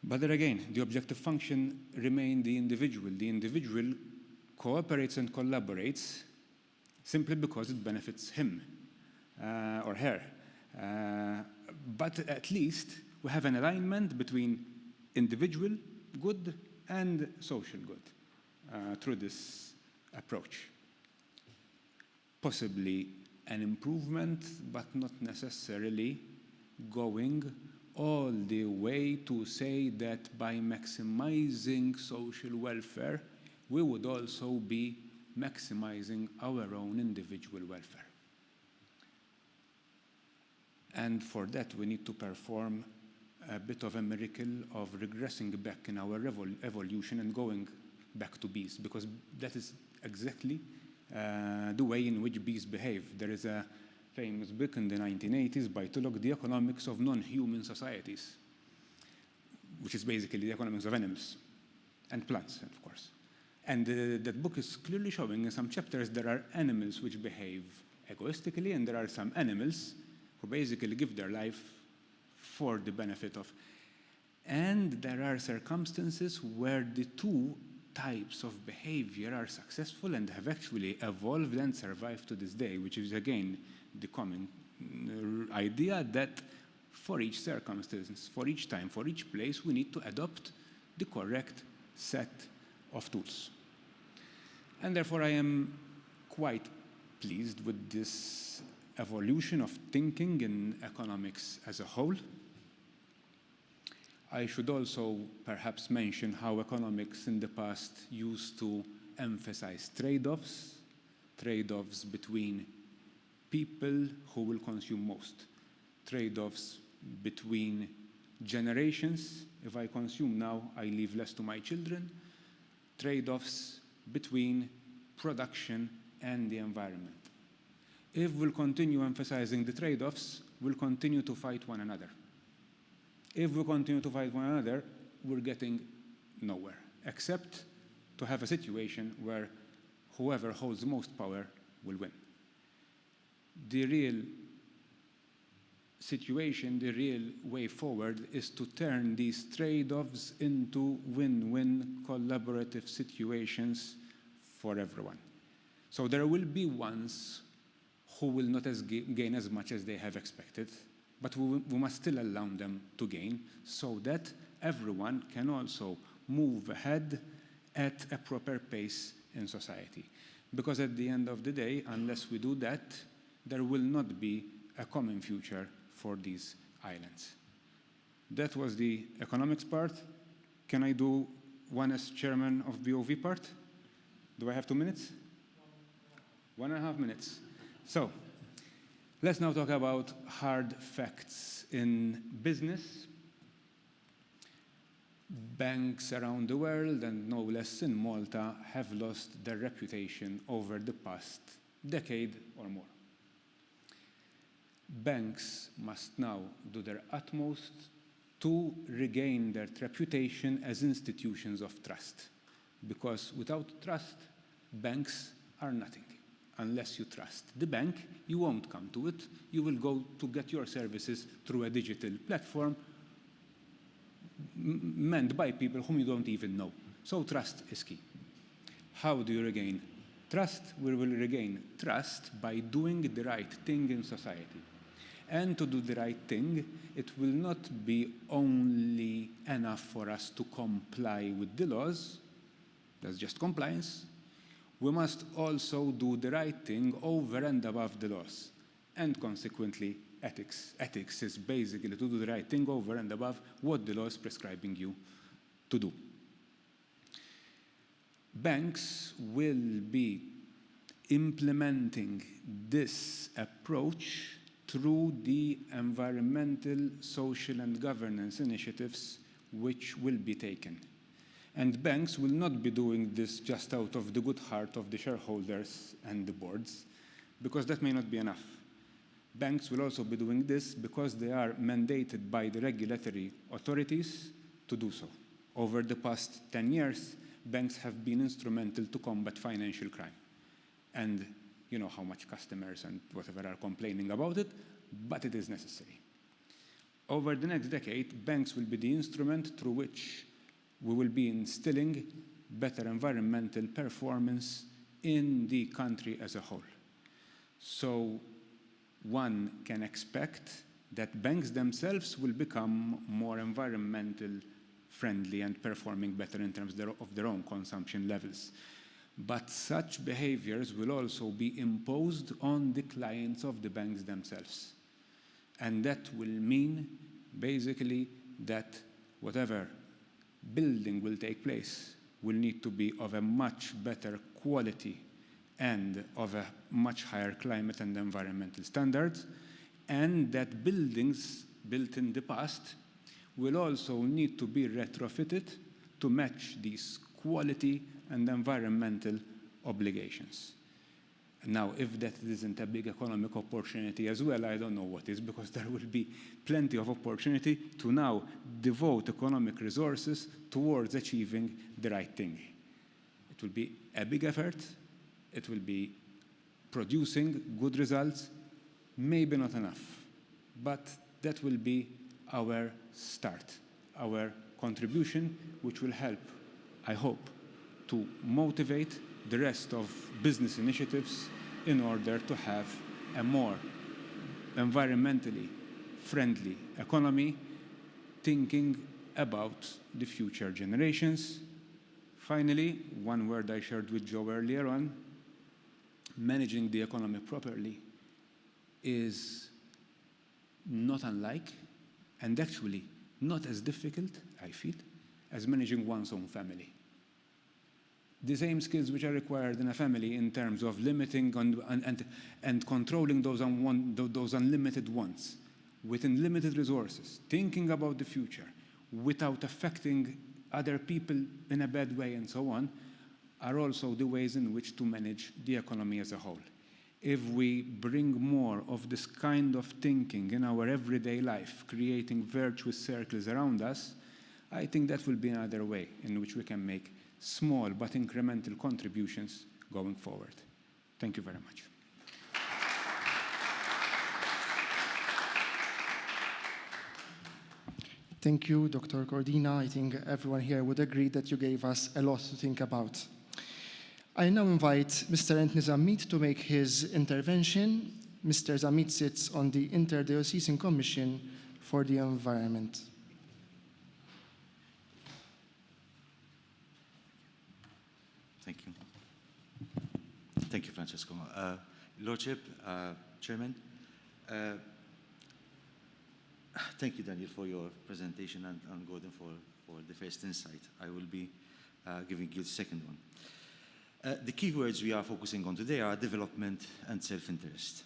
E: But there again, the objective function remains the individual. The individual cooperates and collaborates simply because it benefits him or her. But at least we have an alignment between individual good and social good through this approach. Possibly an improvement, but not necessarily going all the way to say that by maximizing social welfare, we would also be maximizing our own individual welfare. And for that, we need to perform a bit of a miracle of regressing back in our evolution and going back to bees, because that is exactly the way in which bees behave. There is a famous book in the 1980s by Tulloch, The Economics of Non-Human Societies, which is basically the economics of animals and plants, of course. And that book is clearly showing in some chapters there are animals which behave egoistically, and there are some animals who basically give their life for the benefit of. And there are circumstances where the two types of behavior are successful and have actually evolved and survived to this day, which is again the common idea that for each circumstance, for each time, for each place, we need to adopt the correct set of tools. And therefore, I am quite pleased with this evolution of thinking in economics as a whole. I should also perhaps mention how economics in the past used to emphasize trade-offs between people who will consume most, trade-offs between generations. If I consume now, I leave less to my children. Trade-offs between production and the environment. If we'll continue emphasizing the trade-offs, we'll continue to fight one another. If we continue to fight one another, we're getting nowhere, except to have a situation where whoever holds the most power will win. The real situation, the real way forward is to turn these trade-offs into win-win collaborative situations for everyone. So there will be ones who will not gain as much as they have expected, but we must still allow them to gain so that everyone can also move ahead at a proper pace in society. Because at the end of the day, unless we do that, there will not be a common future for these islands. That was the economics part. Can I do one as chairman of BOV part. Do I have 2 minutes? 1.5 minutes. So, let's now talk about hard facts in business. Banks around the world, and no less in Malta, have lost their reputation over the past decade or more. Banks must now do their utmost to regain their reputation as institutions of trust. Because without trust, banks are nothing. Unless you trust the bank, you won't come to it. You will go to get your services through a digital platform manned by people whom you don't even know. So trust is key. How do you regain trust? We will regain trust by doing the right thing in society. And to do the right thing, it will not be only enough for us to comply with the laws. That's just compliance. We must also do the right thing over and above the laws. And consequently, ethics. Ethics is basically to do the right thing over and above what the law is prescribing you to do. Banks will be implementing this approach through the environmental, social, and governance initiatives which will be taken. And banks will not be doing this just out of the good heart of the shareholders and the boards, because that may not be enough. Banks will also be doing this because they are mandated by the regulatory authorities to do so. Over the past 10 years, banks have been instrumental to combat financial crime. And you know how much customers and whatever are complaining about it, but it is necessary. Over the next decade, banks will be the instrument through which we will be instilling better environmental performance in the country as a whole. So one can expect that banks themselves will become more environmental friendly and performing better in terms of their own consumption levels. But such behaviors will also be imposed on the clients of the banks themselves. And that will mean basically that whatever building will take place will need to be of a much better quality and of a much higher climate and environmental standards, and that buildings built in the past will also need to be retrofitted to match these quality and environmental obligations. Now, if that isn't a big economic opportunity as well, I don't know what is, because there will be plenty of opportunity to now devote economic resources towards achieving the right thing. It will be a big effort. It will be producing good results, maybe not enough, but that will be our start, our contribution, which will help, I hope, to motivate the rest of business initiatives in order to have a more environmentally friendly economy, thinking about the future generations. Finally, one word I shared with Joe earlier on, managing the economy properly is not unlike, and actually not as difficult, I feel, as managing one's own family. The same skills which are required in a family in terms of limiting and controlling those unlimited wants within limited resources, thinking about the future without affecting other people in a bad way and so on, are also the ways in which to manage the economy as a whole. If we bring more of this kind of thinking in our everyday life, creating virtuous circles around us, I think that will be another way in which we can make small but incremental contributions going forward. Thank you very much.
A: Thank you, Dr. Cordina. I think everyone here would agree that you gave us a lot to think about. I now invite Mr. Anthony Zammit to make his intervention. Mr. Zammit sits on the Interdiocesan Commission for the Environment.
F: Thank you. Thank you, Francesco. Lordship, Chairman, thank you, Daniel, for your presentation, and Gordon for the first insight. I will be giving you the second one. The key words we are focusing on today are development and self-interest.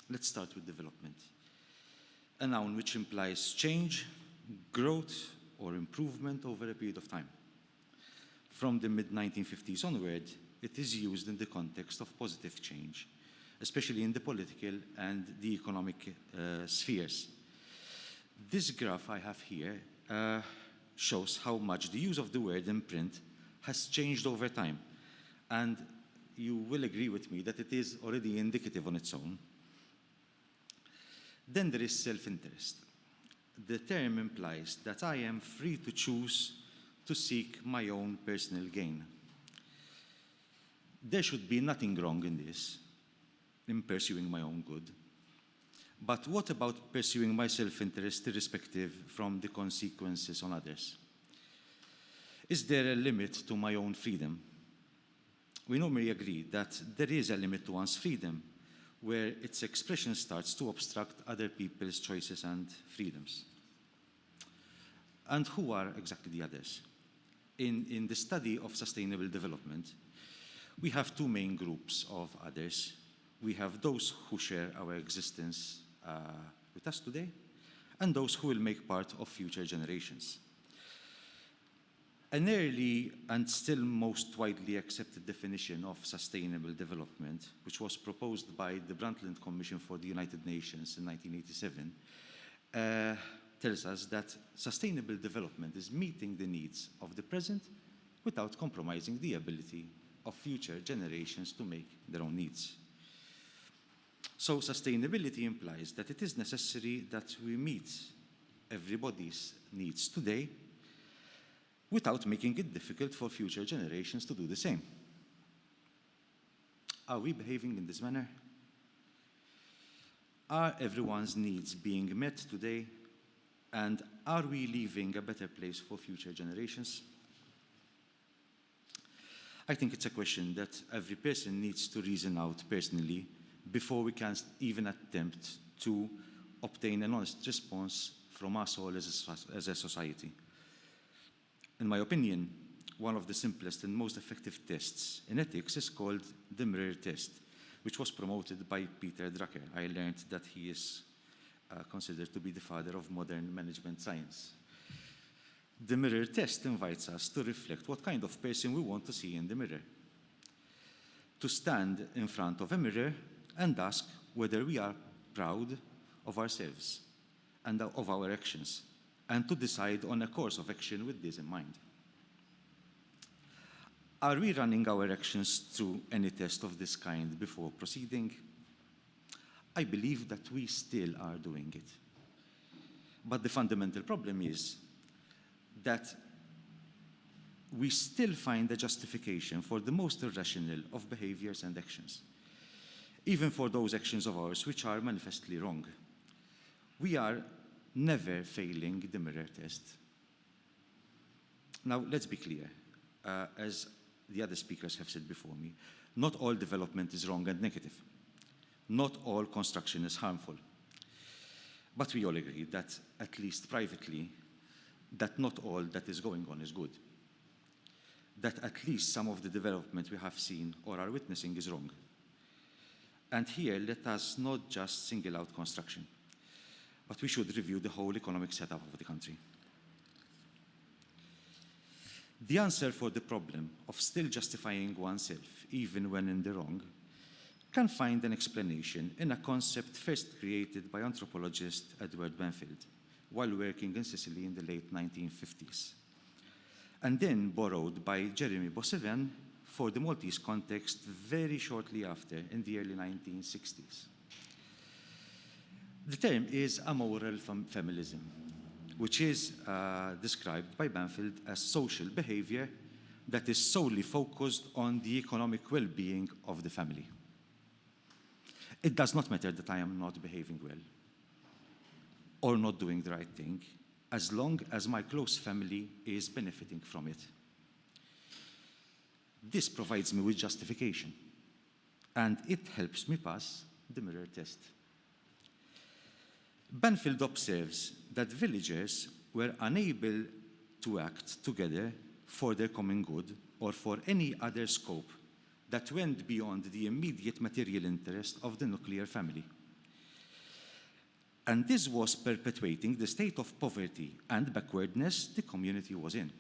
F: Let's start with development. A noun which implies change, growth, or improvement over a period of time. From the mid-1950s onward, it is used in the context of positive change, especially in the political and the economic spheres. This graph I have here shows how much the use of the word in print has changed over time. And you will agree with me that it is already indicative on its own. Then there is self-interest. The term implies that I am free to choose to seek my own personal gain. There should be nothing wrong in this, in pursuing my own good. But what about pursuing my self-interest irrespective from the consequences on others? Is there a limit to my own freedom? We normally agree that there is a limit to one's freedom, where its expression starts to obstruct other people's choices and freedoms. And who are exactly the others? In the study of sustainable development, we have two main groups of others. We have those who share our existence with us today, and those who will make part of future generations. An early and still most widely accepted definition of sustainable development, which was proposed by the Brundtland Commission for the United Nations in 1987, tells us that sustainable development is meeting the needs of the present without compromising the ability of future generations to make their own needs. So sustainability implies that it is necessary that we meet everybody's needs today without making it difficult for future generations to do the same. Are we behaving in this manner? Are everyone's needs being met today? And are we leaving a better place for future generations? I think it's a question that every person needs to reason out personally before we can even attempt to obtain an honest response from us all as a society. In my opinion, one of the simplest and most effective tests in ethics is called the mirror test, which was promoted by Peter Drucker. I learned that he is considered to be the father of modern management science. The mirror test invites us to reflect what kind of person we want to see in the mirror. To stand in front of a mirror and ask whether we are proud of ourselves and of our actions, and to decide on a course of action with this in mind. Are we running our actions through any test of this kind before proceeding? I believe that we still are doing it. But the fundamental problem is that we still find a justification for the most irrational of behaviors and actions, even for those actions of ours which are manifestly wrong. We are never failing the mirror test. Now, let's be clear. As the other speakers have said before me, not all development is wrong and negative. Not all construction is harmful. But we all agree that, at least privately, that not all that is going on is good. That at least some of the development we have seen or are witnessing is wrong. And here, let us not just single out construction, but we should review the whole economic setup of the country. The answer for the problem of still justifying oneself, even when in the wrong, can find an explanation in a concept first created by anthropologist Edward Banfield while working in Sicily in the late 1950s, and then borrowed by Jeremy Bossevin for the Maltese context very shortly after, in the early 1960s. The term is amoral feminism, which is described by Banfield as social behavior that is solely focused on the economic well-being of the family. It does not matter that I am not behaving well or not doing the right thing, as long as my close family is benefiting from it. This provides me with justification, and it helps me pass the mirror test. Banfield observes that villagers were unable to act together for their common good or for any other scope that went beyond the immediate material interest of the nuclear family. And this was perpetuating the state of poverty and backwardness the community was in.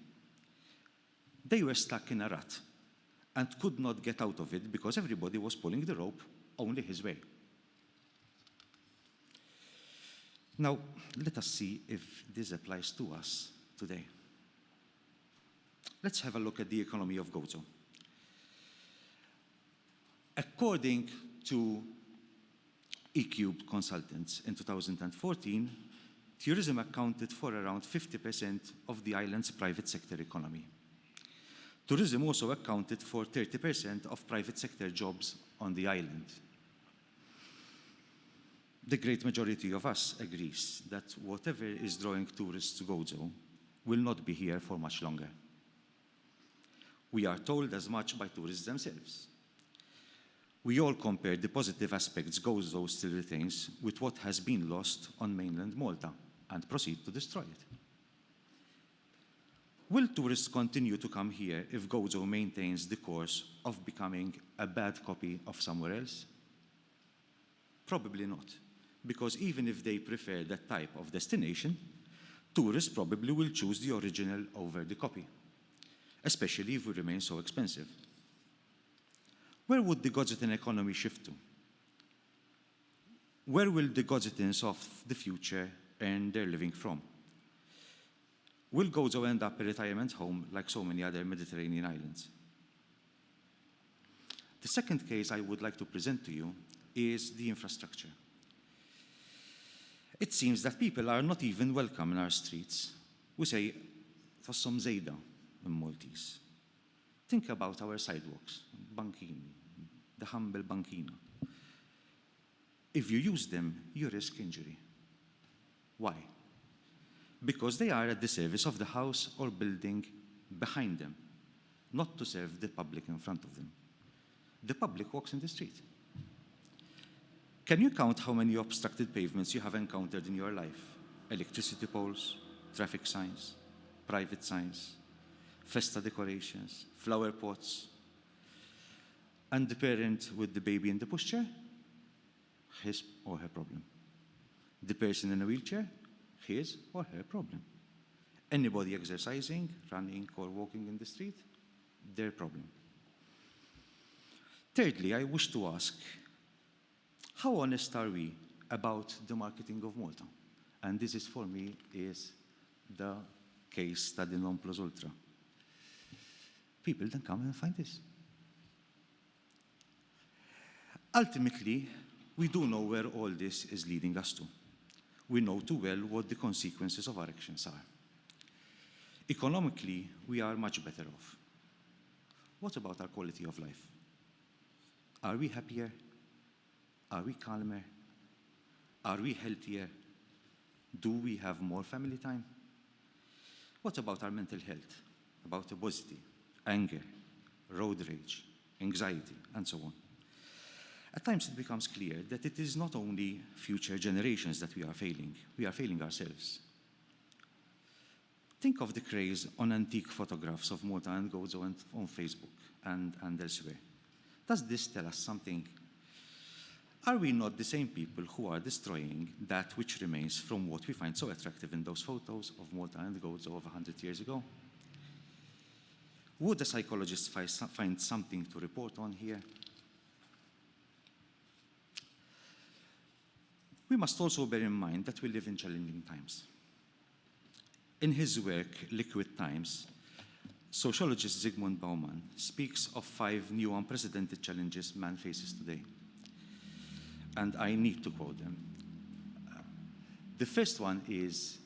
F: They were stuck in a rut and could not get out of it because everybody was pulling the rope only his way. Now, let us see if this applies to us today. Let's have a look at the economy of Gozo. According to eCube consultants in 2014, tourism accounted for around 50% of the island's private sector economy. Tourism also accounted for 30% of private sector jobs on the island. The great majority of us agrees that whatever is drawing tourists to Gozo will not be here for much longer. We are told as much by tourists themselves. We all compare the positive aspects Gozo still retains with what has been lost on mainland Malta and proceed to destroy it. Will tourists continue to come here if Gozo maintains the course of becoming a bad copy of somewhere else? Probably not, because even if they prefer that type of destination, tourists probably will choose the original over the copy, especially if we remain so expensive. Where would the Gozitan economy shift to? Where will the Gozitans of the future earn their living from? Will Gozo end up a retirement home like so many other Mediterranean islands? The second case I would like to present to you is the infrastructure. It seems that people are not even welcome in our streets. We say, "Tassom zejda" in Maltese. Think about our sidewalks, banchini, the humble banchina. If you use them, you risk injury. Why? Because they are at the service of the house or building behind them, not to serve the public in front of them. The public walks in the street. Can you count how many obstructed pavements you have encountered in your life? Electricity poles, traffic signs, private signs, festa decorations, flower pots. And the parent with the baby in the pushchair? His or her problem. The person in a wheelchair? His or her problem. Anybody exercising, running, or walking in the street? Their problem. Thirdly, I wish to ask, how honest are we about the marketing of Malta? And this is, for me, is the case study non plus ultra. People then come and find this. Ultimately, we do know where all this is leading us to. We know too well what the consequences of our actions are. Economically, we are much better off. What about our quality of life? Are we happier? Are we calmer? Are we healthier? Do we have more family time? What about our mental health? About obesity, anger, road rage, anxiety, and so on? At times it becomes clear that it is not only future generations that we are failing ourselves. Think of the craze on antique photographs of Malta and Gozo on Facebook and elsewhere. Does this tell us something? Are we not the same people who are destroying that which remains from what we find so attractive in those photos of Malta and Gozo of 100 years ago? Would a psychologist find something to report on here? We must also bear in mind that we live in challenging times. In his work, Liquid Times, sociologist Zygmunt Bauman speaks of 5 new unprecedented challenges man faces today. And I need to quote them. The first one is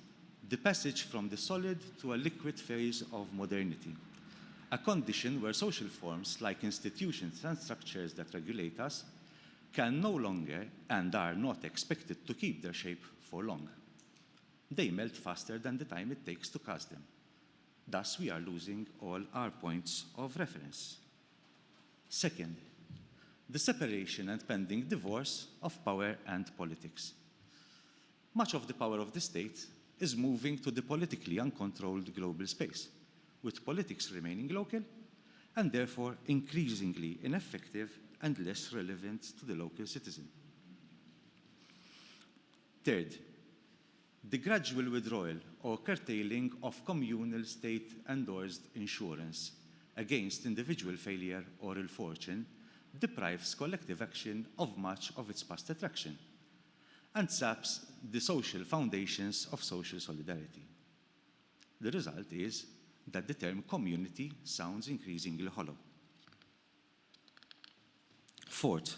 F: the passage from the solid to a liquid phase of modernity, a condition where social forms like institutions and structures that regulate us can no longer and are not expected to keep their shape for long. They melt faster than the time it takes to cast them. Thus, we are losing all our points of reference. Second, the separation and pending divorce of power and politics. Much of the power of the state is moving to the politically uncontrolled global space, with politics remaining local and therefore increasingly ineffective and less relevant to the local citizen. Third, the gradual withdrawal or curtailing of communal state-endorsed insurance against individual failure or ill fortune deprives collective action of much of its past attraction and saps the social foundations of social solidarity. The result is that the term community sounds increasingly hollow. Fourth,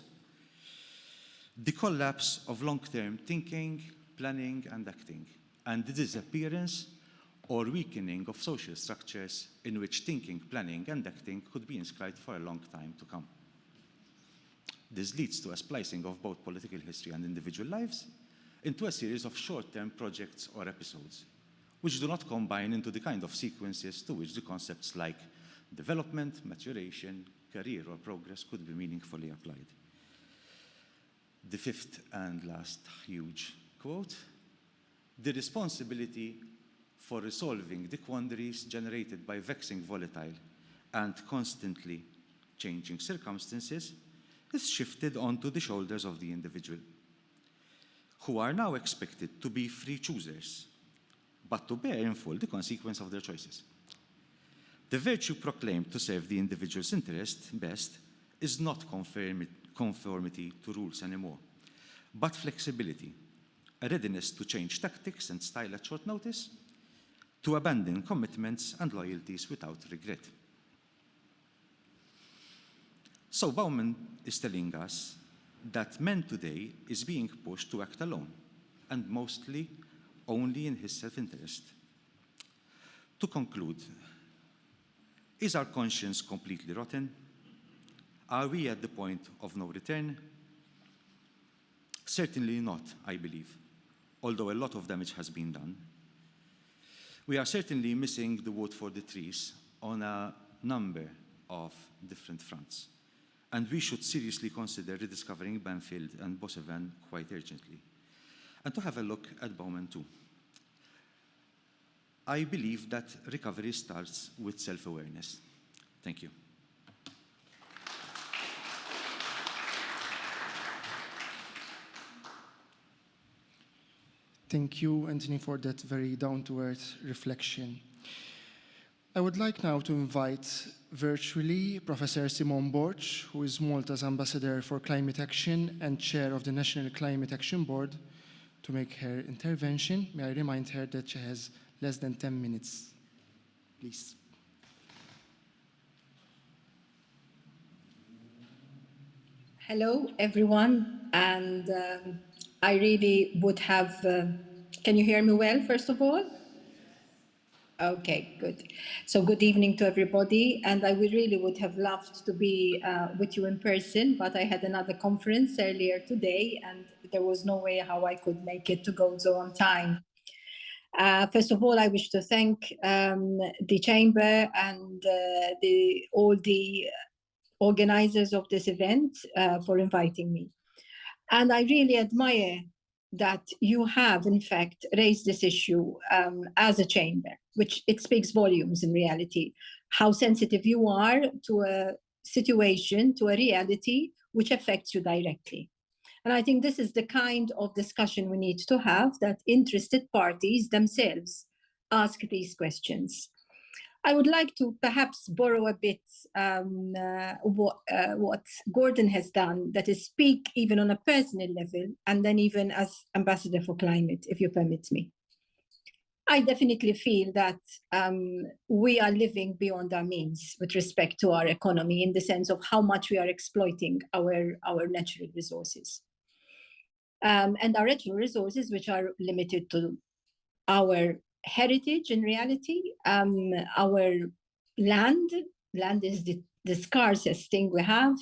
F: the collapse of long-term thinking, planning, and acting, and the disappearance or weakening of social structures in which thinking, planning, and acting could be inscribed for a long time to come. This leads to a splicing of both political history and individual lives into a series of short-term projects or episodes, which do not combine into the kind of sequences to which the concepts like development, maturation, career, or progress could be meaningfully applied. The fifth and last huge quote, the responsibility for resolving the quandaries generated by vexing, volatile, and constantly changing circumstances is shifted onto the shoulders of the individual, who are now expected to be free choosers, but to bear in full the consequence of their choices. The virtue proclaimed to serve the individual's interest best is not conformity to rules anymore, but flexibility, a readiness to change tactics and style at short notice, to abandon commitments and loyalties without regret. So Bauman is telling us that man today is being pushed to act alone, and mostly only in his self-interest. To conclude, is our conscience completely rotten? Are we at the point of no return? Certainly not, I believe, although a lot of damage has been done. We are certainly missing the wood for the trees on a number of different fronts, and we should seriously consider rediscovering Banfield and Bosevan quite urgently. And to have a look at Bauman too. I believe that recovery starts with self-awareness. Thank you.
A: Thank you, Anthony, for that very down-to-earth reflection. I would like now to invite virtually Professor Simone Borch, who is Malta's Ambassador for Climate Action and Chair of the National Climate Action Board, to make her intervention. May I remind her that she has less than 10 minutes, please.
G: Hello, everyone, and I really would have, can you hear me well, first of all? Okay, good. So good evening to everybody, and I really would have loved to be with you in person, but I had another conference earlier today, and there was no way how I could make it to Gozo on time. First of all, I wish to thank the Chamber and all the organizers of this event for inviting me. And I really admire that you have, in fact, raised this issue as a chamber, which it speaks volumes in reality, how sensitive you are to a situation, to a reality which affects you directly. And I think this is the kind of discussion we need to have, that interested parties themselves ask these questions. I would like to perhaps borrow a bit what Gordon has done, that is speak even on a personal level, and then even as Ambassador for Climate, if you permit me. I definitely feel that we are living beyond our means with respect to our economy, in the sense of how much we are exploiting our natural resources. And our natural resources, which are limited to our heritage in reality, our land is the scarcest thing we have,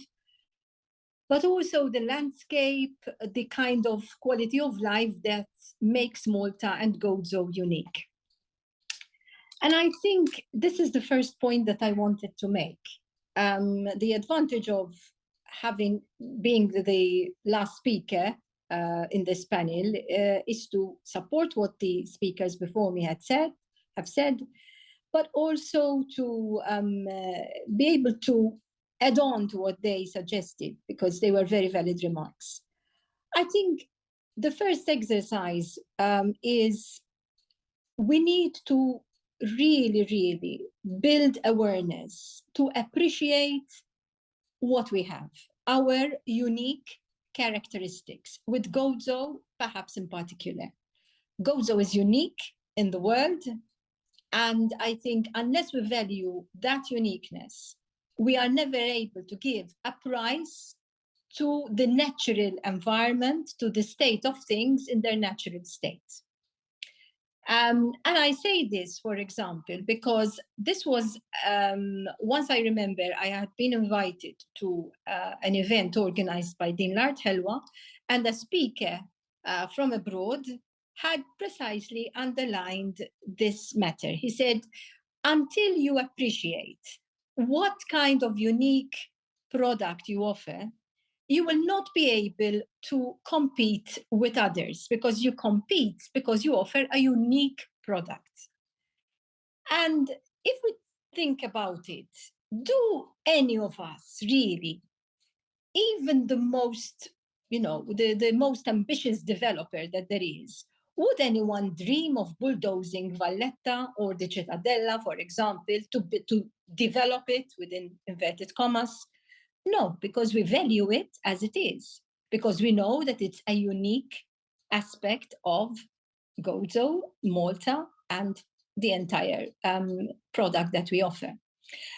G: but also the landscape, the kind of quality of life that makes Malta and Gozo unique. And I think this is the first point that I wanted to make. The advantage of being the last speaker in this panel is to support what the speakers before me have said, but also to be able to add on to what they suggested, because they were very valid remarks. I think the first exercise is we need to really build awareness to appreciate what we have, our unique characteristics, with Gozo perhaps in particular. Gozo is unique in the world, and I think unless we value that uniqueness, we are never able to give a price to the natural environment, to the state of things in their natural state. And I say this, for example, because this was, once I remember, I had been invited to an event organized by Dean Lard Helwa, and a speaker from abroad had precisely underlined this matter. He said, until you appreciate what kind of unique product you offer, you will not be able to compete with others, because you compete because you offer a unique product. And if we think about it, do any of us really, even the most, the most ambitious developer that there is, would anyone dream of bulldozing Valletta or the Cittadella, for example, to develop it within inverted commas? No, because we value it as it is, because we know that it's a unique aspect of Gozo, Malta, and the entire product that we offer.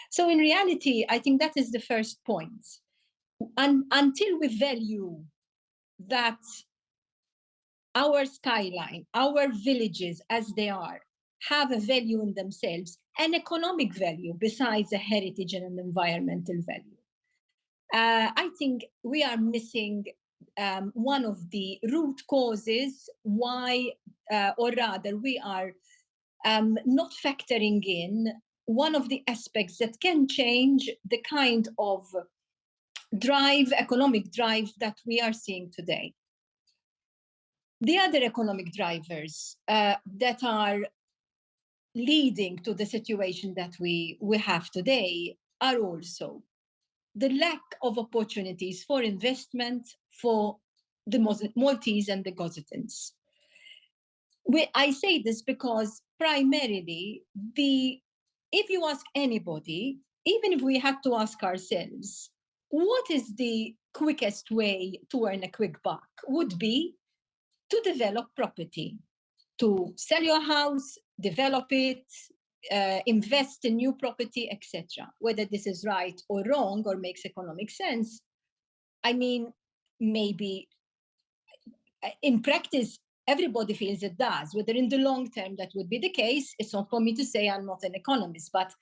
G: So in reality, I think that is the first point. And until we value that our skyline, our villages as they are, have a value in themselves, an economic value besides a heritage and an environmental value, I think we are missing one of the root causes why, or rather, we are not factoring in one of the aspects that can change the kind of drive, economic drive that we are seeing today. The other economic drivers that are leading to the situation that we have today are also the lack of opportunities for investment for the Maltese and the Gozitans. I say this because primarily, if you ask anybody, even if we had to ask ourselves, what is the quickest way to earn a quick buck, would be to develop property, to sell your house, develop it, invest in new property, etc. Whether this is right or wrong or makes economic sense, I mean, maybe in practice, everybody feels it does. Whether in the long term that would be the case, it's not for me to say, I'm not an economist, but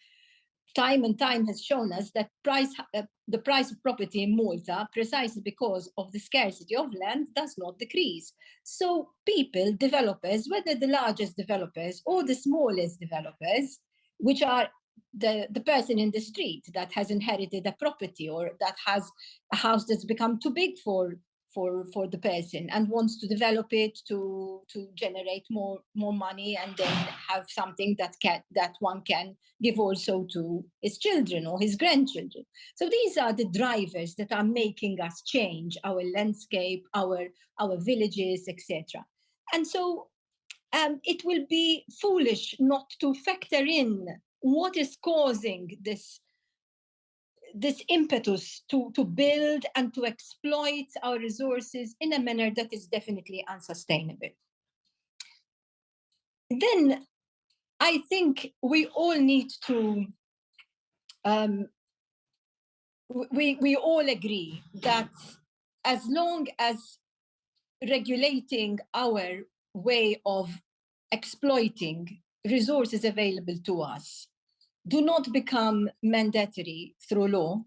G: time and time has shown us that the price of property in Malta, precisely because of the scarcity of land, does not decrease. So people, developers, whether the largest developers or the smallest developers, which are the person in the street that has inherited a property or that has a house that's become too big for the person and wants to develop it to generate more money and then have something that one can give also to his children or his grandchildren. So these are the drivers that are making us change our landscape, our villages, etc. And so it will be foolish not to factor in what is causing this impetus to build and to exploit our resources in a manner that is definitely unsustainable. Then I think we all need to, we all agree that as long as regulating our way of exploiting resources available to us do not become mandatory through law,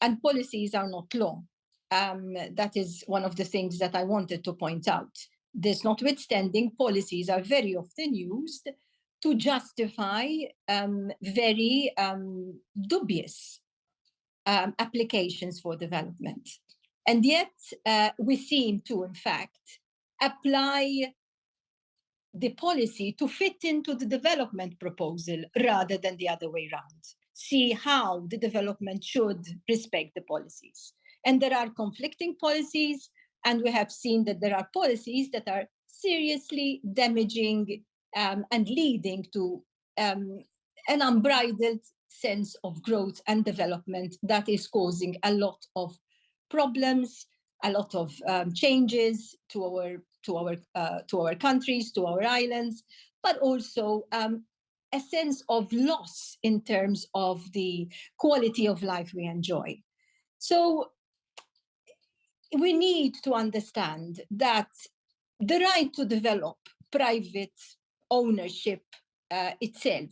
G: and policies are not law. That is one of the things that I wanted to point out. This notwithstanding, policies are very often used to justify very dubious applications for development. And yet we seem to, in fact, apply the policy to fit into the development proposal rather than the other way around. See how the development should respect the policies. And there are conflicting policies, and we have seen that there are policies that are seriously damaging and leading to an unbridled sense of growth and development that is causing a lot of problems, a lot of changes to our countries, to our islands, but also a sense of loss in terms of the quality of life we enjoy. So we need to understand that the right to develop private ownership itself,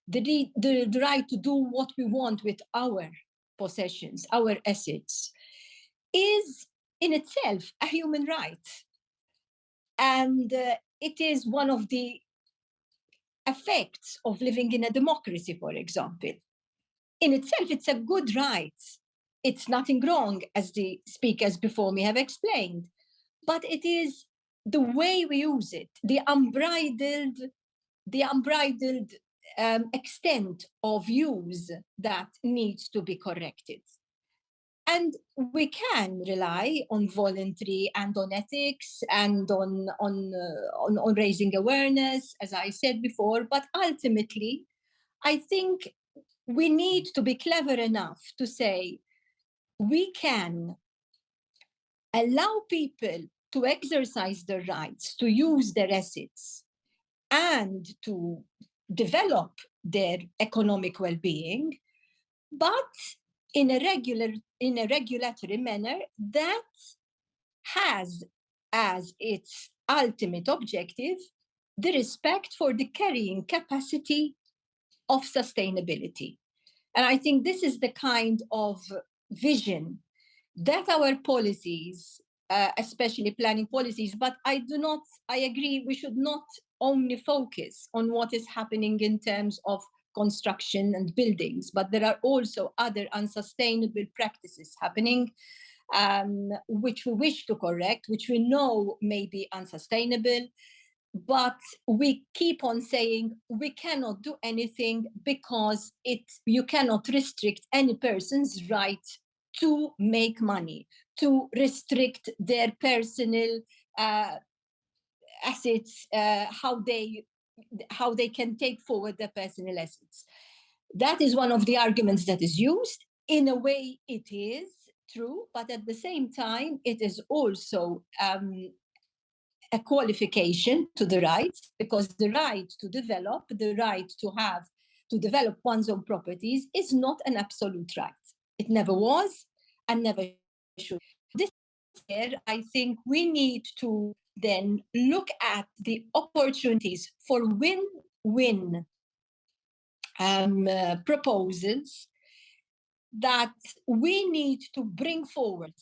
G: the right to do what we want with our possessions, our assets, is in itself a human right. And it is one of the effects of living in a democracy, for example. In itself, it's a good right. It's nothing wrong, as the speakers before me have explained, but it is the way we use it, the unbridled extent of use that needs to be corrected. And we can rely on voluntary and on ethics and on raising awareness, as I said before, but ultimately, I think we need to be clever enough to say we can allow people to exercise their rights, to use their assets, and to develop their economic well-being, but in a regulatory manner that has as its ultimate objective the respect for the carrying capacity of sustainability. And I think this is the kind of vision that our policies, especially planning policies, but I agree we should not only focus on what is happening in terms of construction and buildings, but there are also other unsustainable practices happening, which we wish to correct, which we know may be unsustainable, but we keep on saying we cannot do anything because you cannot restrict any person's right to make money, to restrict their personal assets, how they can take forward their personal assets. That is one of the arguments that is used. In a way, it is true, but at the same time, it is also a qualification to the right, because the right to develop, the right to develop one's own properties is not an absolute right. It never was and never should. This year, I think we need to then look at the opportunities for win-win proposals that we need to bring forward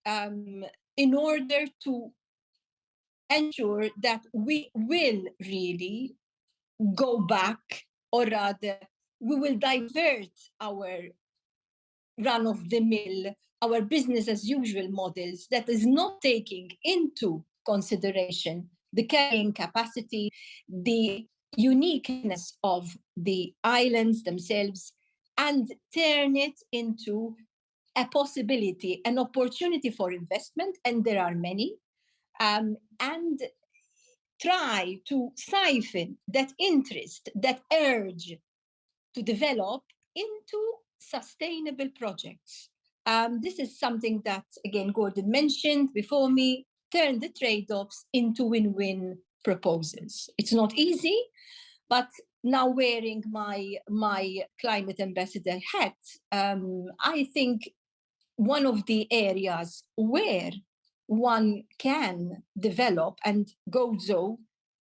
G: in order to ensure that we will really go back, or rather, we will divert our run-of-the-mill, our business as usual models that is not taking into consideration the carrying capacity, the uniqueness of the islands themselves, and turn it into a possibility, an opportunity for investment, and there are many, and try to siphon that interest, that urge to develop into sustainable projects. This is something that, again, Gordon mentioned before me, turn the trade-offs into win-win proposals. It's not easy, but now wearing my climate ambassador hat, I think one of the areas where one can develop, and Gozo,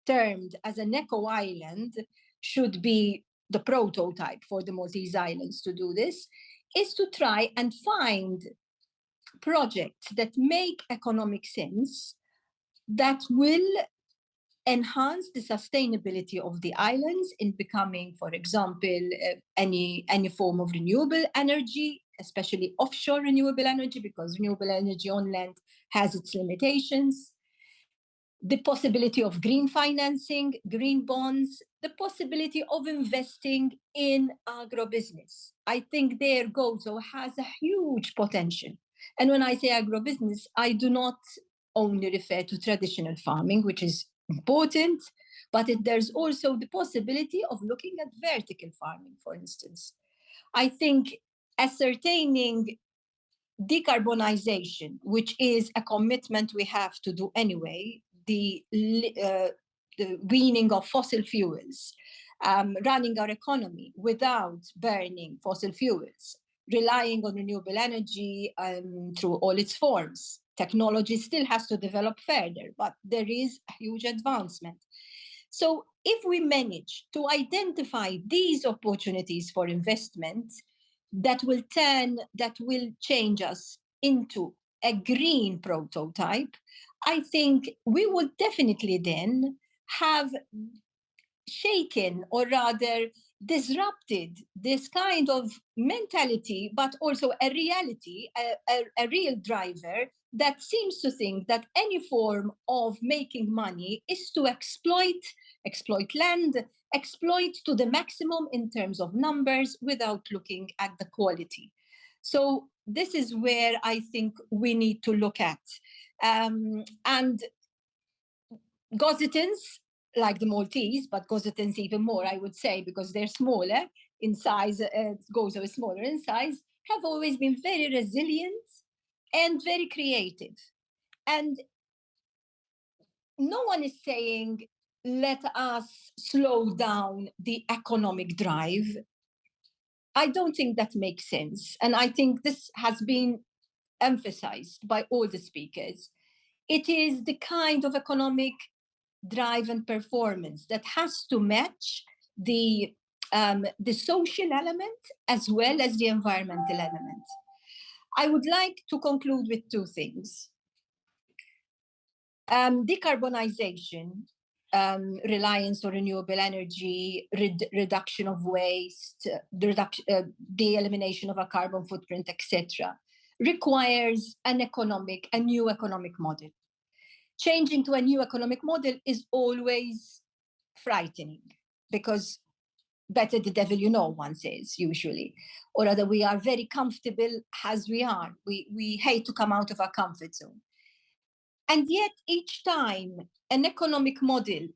G: termed as an eco-island, should be the prototype for the Maltese Islands to do this, is to try and find projects that make economic sense, that will enhance the sustainability of the islands in becoming, for example, any form of renewable energy, especially offshore renewable energy, because renewable energy on land has its limitations. the possibility of green financing, green bonds, the possibility of investing in agribusiness. I think there Gozo has a huge potential. And when I say agribusiness, I do not only refer to traditional farming, which is important, but there's also the possibility of looking at vertical farming, for instance. I think ascertaining decarbonization, which is a commitment we have to do anyway, the weaning of fossil fuels, running our economy without burning fossil fuels, relying on renewable energy through all its forms. Technology still has to develop further, but there is a huge advancement. So if we manage to identify these opportunities for investment, that will change us into a green prototype, I think we would definitely then have shaken, or rather disrupted, this kind of mentality, but also a reality, a real driver that seems to think that any form of making money is to exploit land, exploit to the maximum in terms of numbers without looking at the quality. So this is where I think we need to look at. And Gozitans, like the Maltese, but Gozitans even more, I would say, because they're smaller in size, Gozo is smaller in size, have always been very resilient and very creative. And no one is saying, let us slow down the economic drive. I don't think that makes sense. And I think this has been emphasized by all the speakers. It is the kind of economic drive and performance that has to match the social element as well as the environmental element. I would like to conclude with two things. Decarbonization, reliance on renewable energy, reduction of waste, the elimination of a carbon footprint, etc., requires a new economic model. Changing to a new economic model is always frightening, because better the devil you know, one says usually, or rather we are very comfortable as we are. We hate to come out of our comfort zone. And yet each time an economic model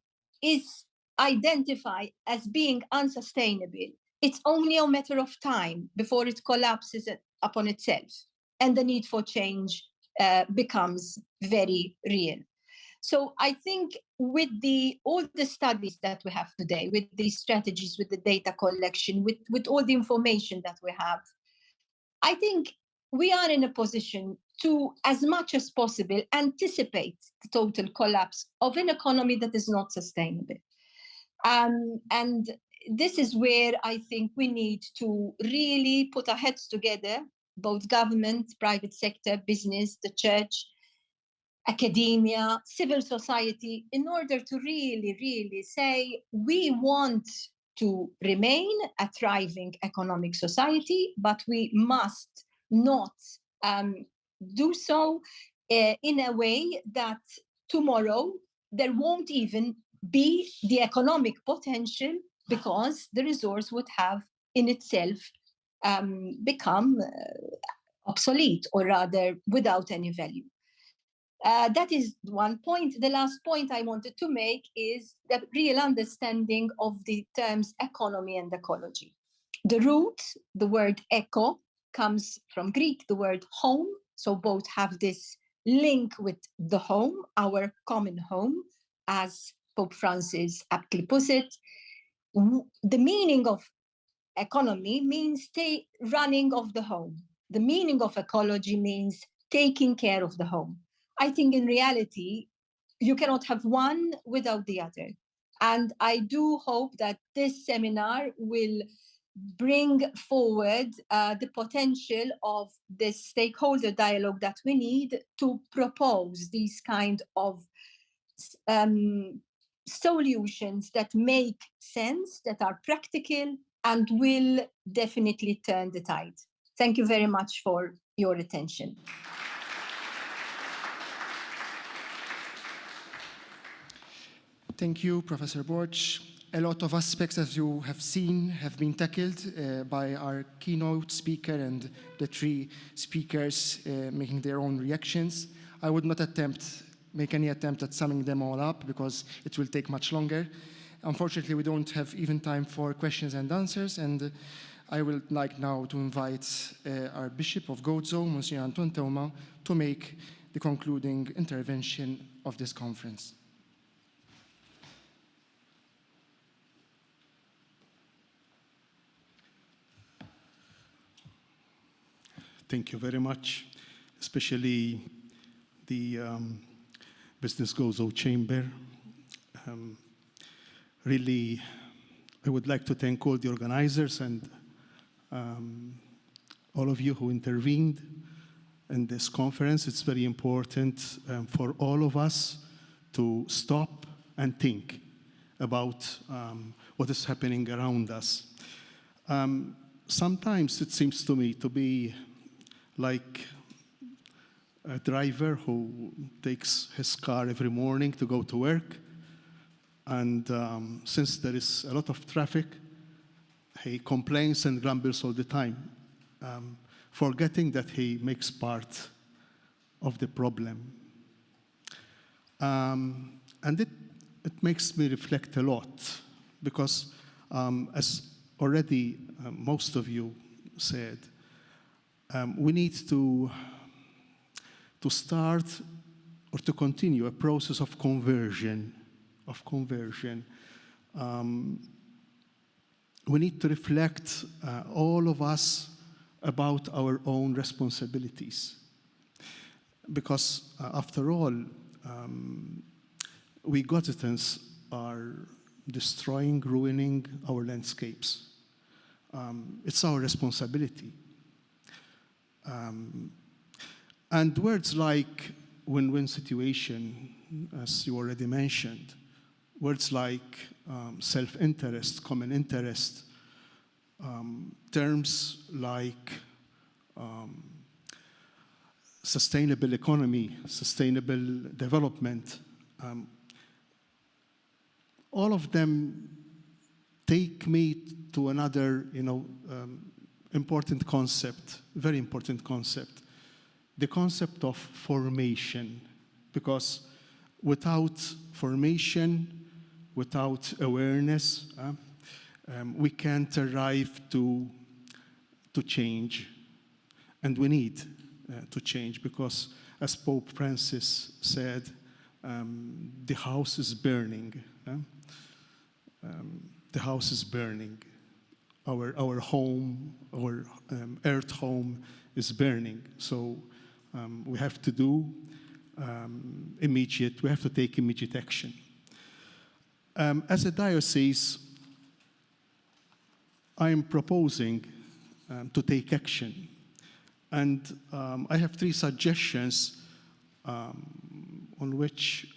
G: is identified as being unsustainable, it's only a matter of time before it collapses upon itself, and the need for change becomes very real. So I think with all the studies that we have today, with these strategies, with the data collection, with all the information that we have, I think we are in a position to, as much as possible, anticipate the total collapse of an economy that is not sustainable. And this is where I think we need to really put our heads together, both government, private sector, business, the church, academia, civil society, in order to really, really say, we want to remain a thriving economic society, but we must not do so in a way that tomorrow there won't even be the economic potential, because the resource would have in itself become obsolete, or rather without any value. That is one point. The last point I wanted to make is the real understanding of the terms economy and ecology. The root, the word eco, comes from Greek, the word home. So both have this link with the home, our common home, as Pope Francis aptly puts it. The meaning of economy means running of the home. The meaning of ecology means taking care of the home. I think in reality, you cannot have one without the other. And I do hope that this seminar will bring forward the potential of the stakeholder dialogue that we need to propose these kind of solutions that make sense, that are practical, and will definitely turn the tide. Thank you very much for your attention.
A: Thank you, Professor Borch. A lot of aspects, as you have seen, have been tackled by our keynote speaker and the three speakers making their own reactions. I would not make any attempt at summing them all up because it will take much longer. Unfortunately, we don't have even time for questions and answers, and I would like now to invite our Bishop of Gozo, Monsignor Anton Teuma, to make the concluding intervention of this conference.
H: Thank you very much, especially the Business Gozo Chamber. Really, I would like to thank all the organizers and all of you who intervened in this conference. It's very important for all of us to stop and think about what is happening around us. Sometimes it seems to me to be like a driver who takes his car every morning to go to work, and since there is a lot of traffic, he complains and grumbles all the time, forgetting that he makes part of the problem. And it makes me reflect a lot, because as already most of you said, we need to start or to continue a process of conversion. We need to reflect, all of us, about our own responsibilities. Because after all, we Gozitans are destroying, ruining our landscapes. It's our responsibility. And words like win-win situation, as you already mentioned, words like self-interest, common interest, terms like sustainable economy, sustainable development, all of them take me to another, important concept, very important concept, the concept of formation. Because without formation, without awareness, we can't arrive to change. And we need to change, because as Pope Francis said, the house is burning. The house is burning. Our home, our earth home is burning. So we have to do we have to take immediate action. As a diocese, I am proposing to take action. And I have 3 suggestions on which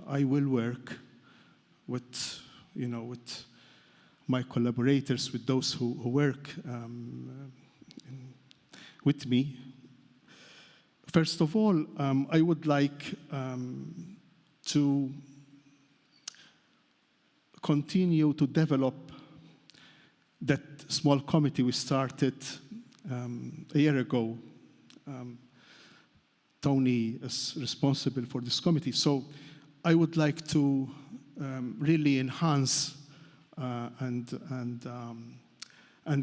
H: I will work with, with my collaborators, with those who work with me. First of all, I would like to continue to develop that small committee we started a year ago. Tony is responsible for this committee. So I would like to really enhance and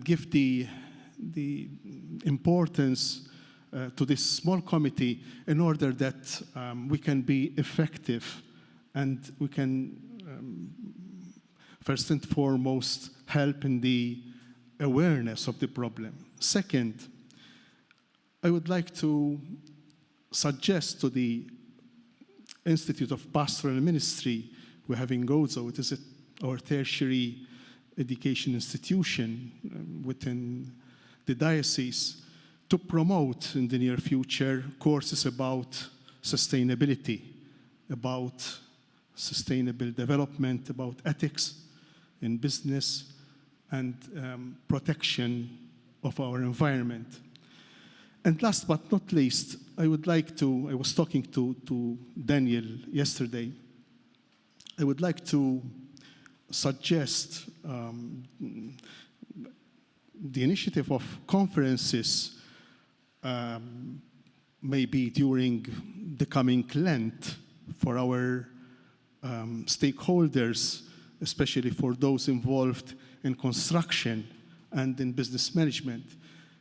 H: give the importance to this small committee in order that we can be effective and we can first and foremost help in the awareness of the problem. Second, I would like to suggest to the Institute of Pastoral Ministry we have in Gozo, it is our tertiary education institution within the diocese, to promote in the near future courses about sustainability, about sustainable development, about ethics in business, and protection of our environment. And last but not least, I was talking to Daniel yesterday. I would like to suggest the initiative of conferences maybe during the coming Lent for our stakeholders, especially for those involved in construction and in business management.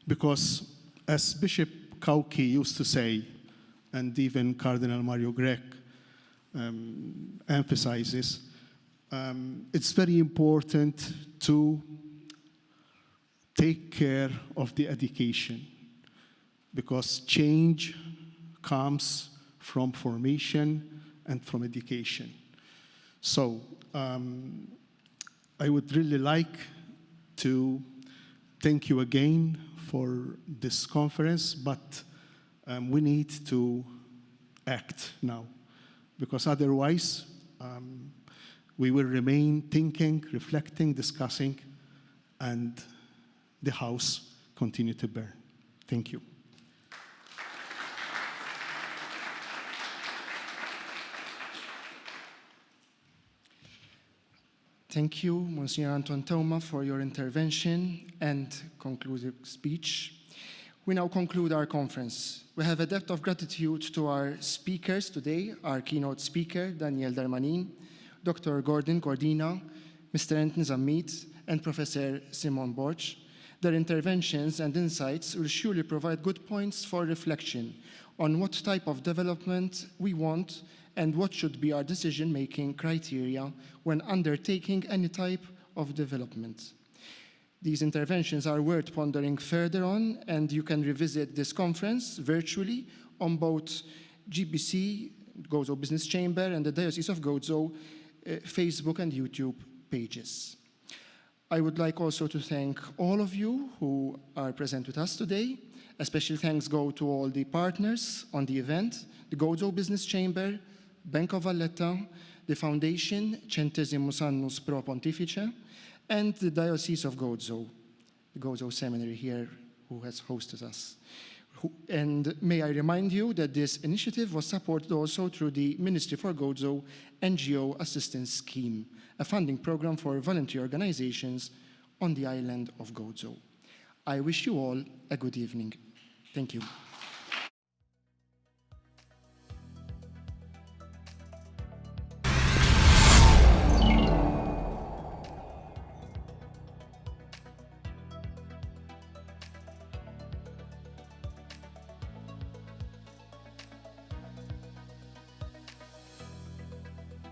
H: Because as Bishop Kauki used to say, and even Cardinal Mario Grech emphasizes, it's very important to take care of the education, because change comes from formation and from education. So I would really like to thank you again for this conference, but we need to act now, because otherwise we will remain thinking, reflecting, discussing, and the house continue to burn. Thank you.
A: Thank you, Monsignor Anton Thoma, for your intervention and conclusive speech. We now conclude our conference. We have a debt of gratitude to our speakers today, our keynote speaker, Daniel Darmanin, Dr. Gordon Gordina, Mr. Anton Zammit, and Professor Simon Borch. Their interventions and insights will surely provide good points for reflection on what type of development we want and what should be our decision-making criteria when undertaking any type of development. These interventions are worth pondering further on, and you can revisit this conference virtually on both GBC, Gozo Business Chamber, and the Diocese of Gozo Facebook and YouTube pages. I would like also to thank all of you who are present with us today. A special thanks go to all the partners on the event, the Gozo Business Chamber, Bank of Valletta, the Foundation Centesimus Annus Pro Pontifice, and the Diocese of Gozo, the Gozo Seminary here, who has hosted us. And may I remind you that this initiative was supported also through the Ministry for Gozo NGO Assistance Scheme, a funding program for volunteer organizations on the island of Gozo. I wish you all a good evening. Thank you.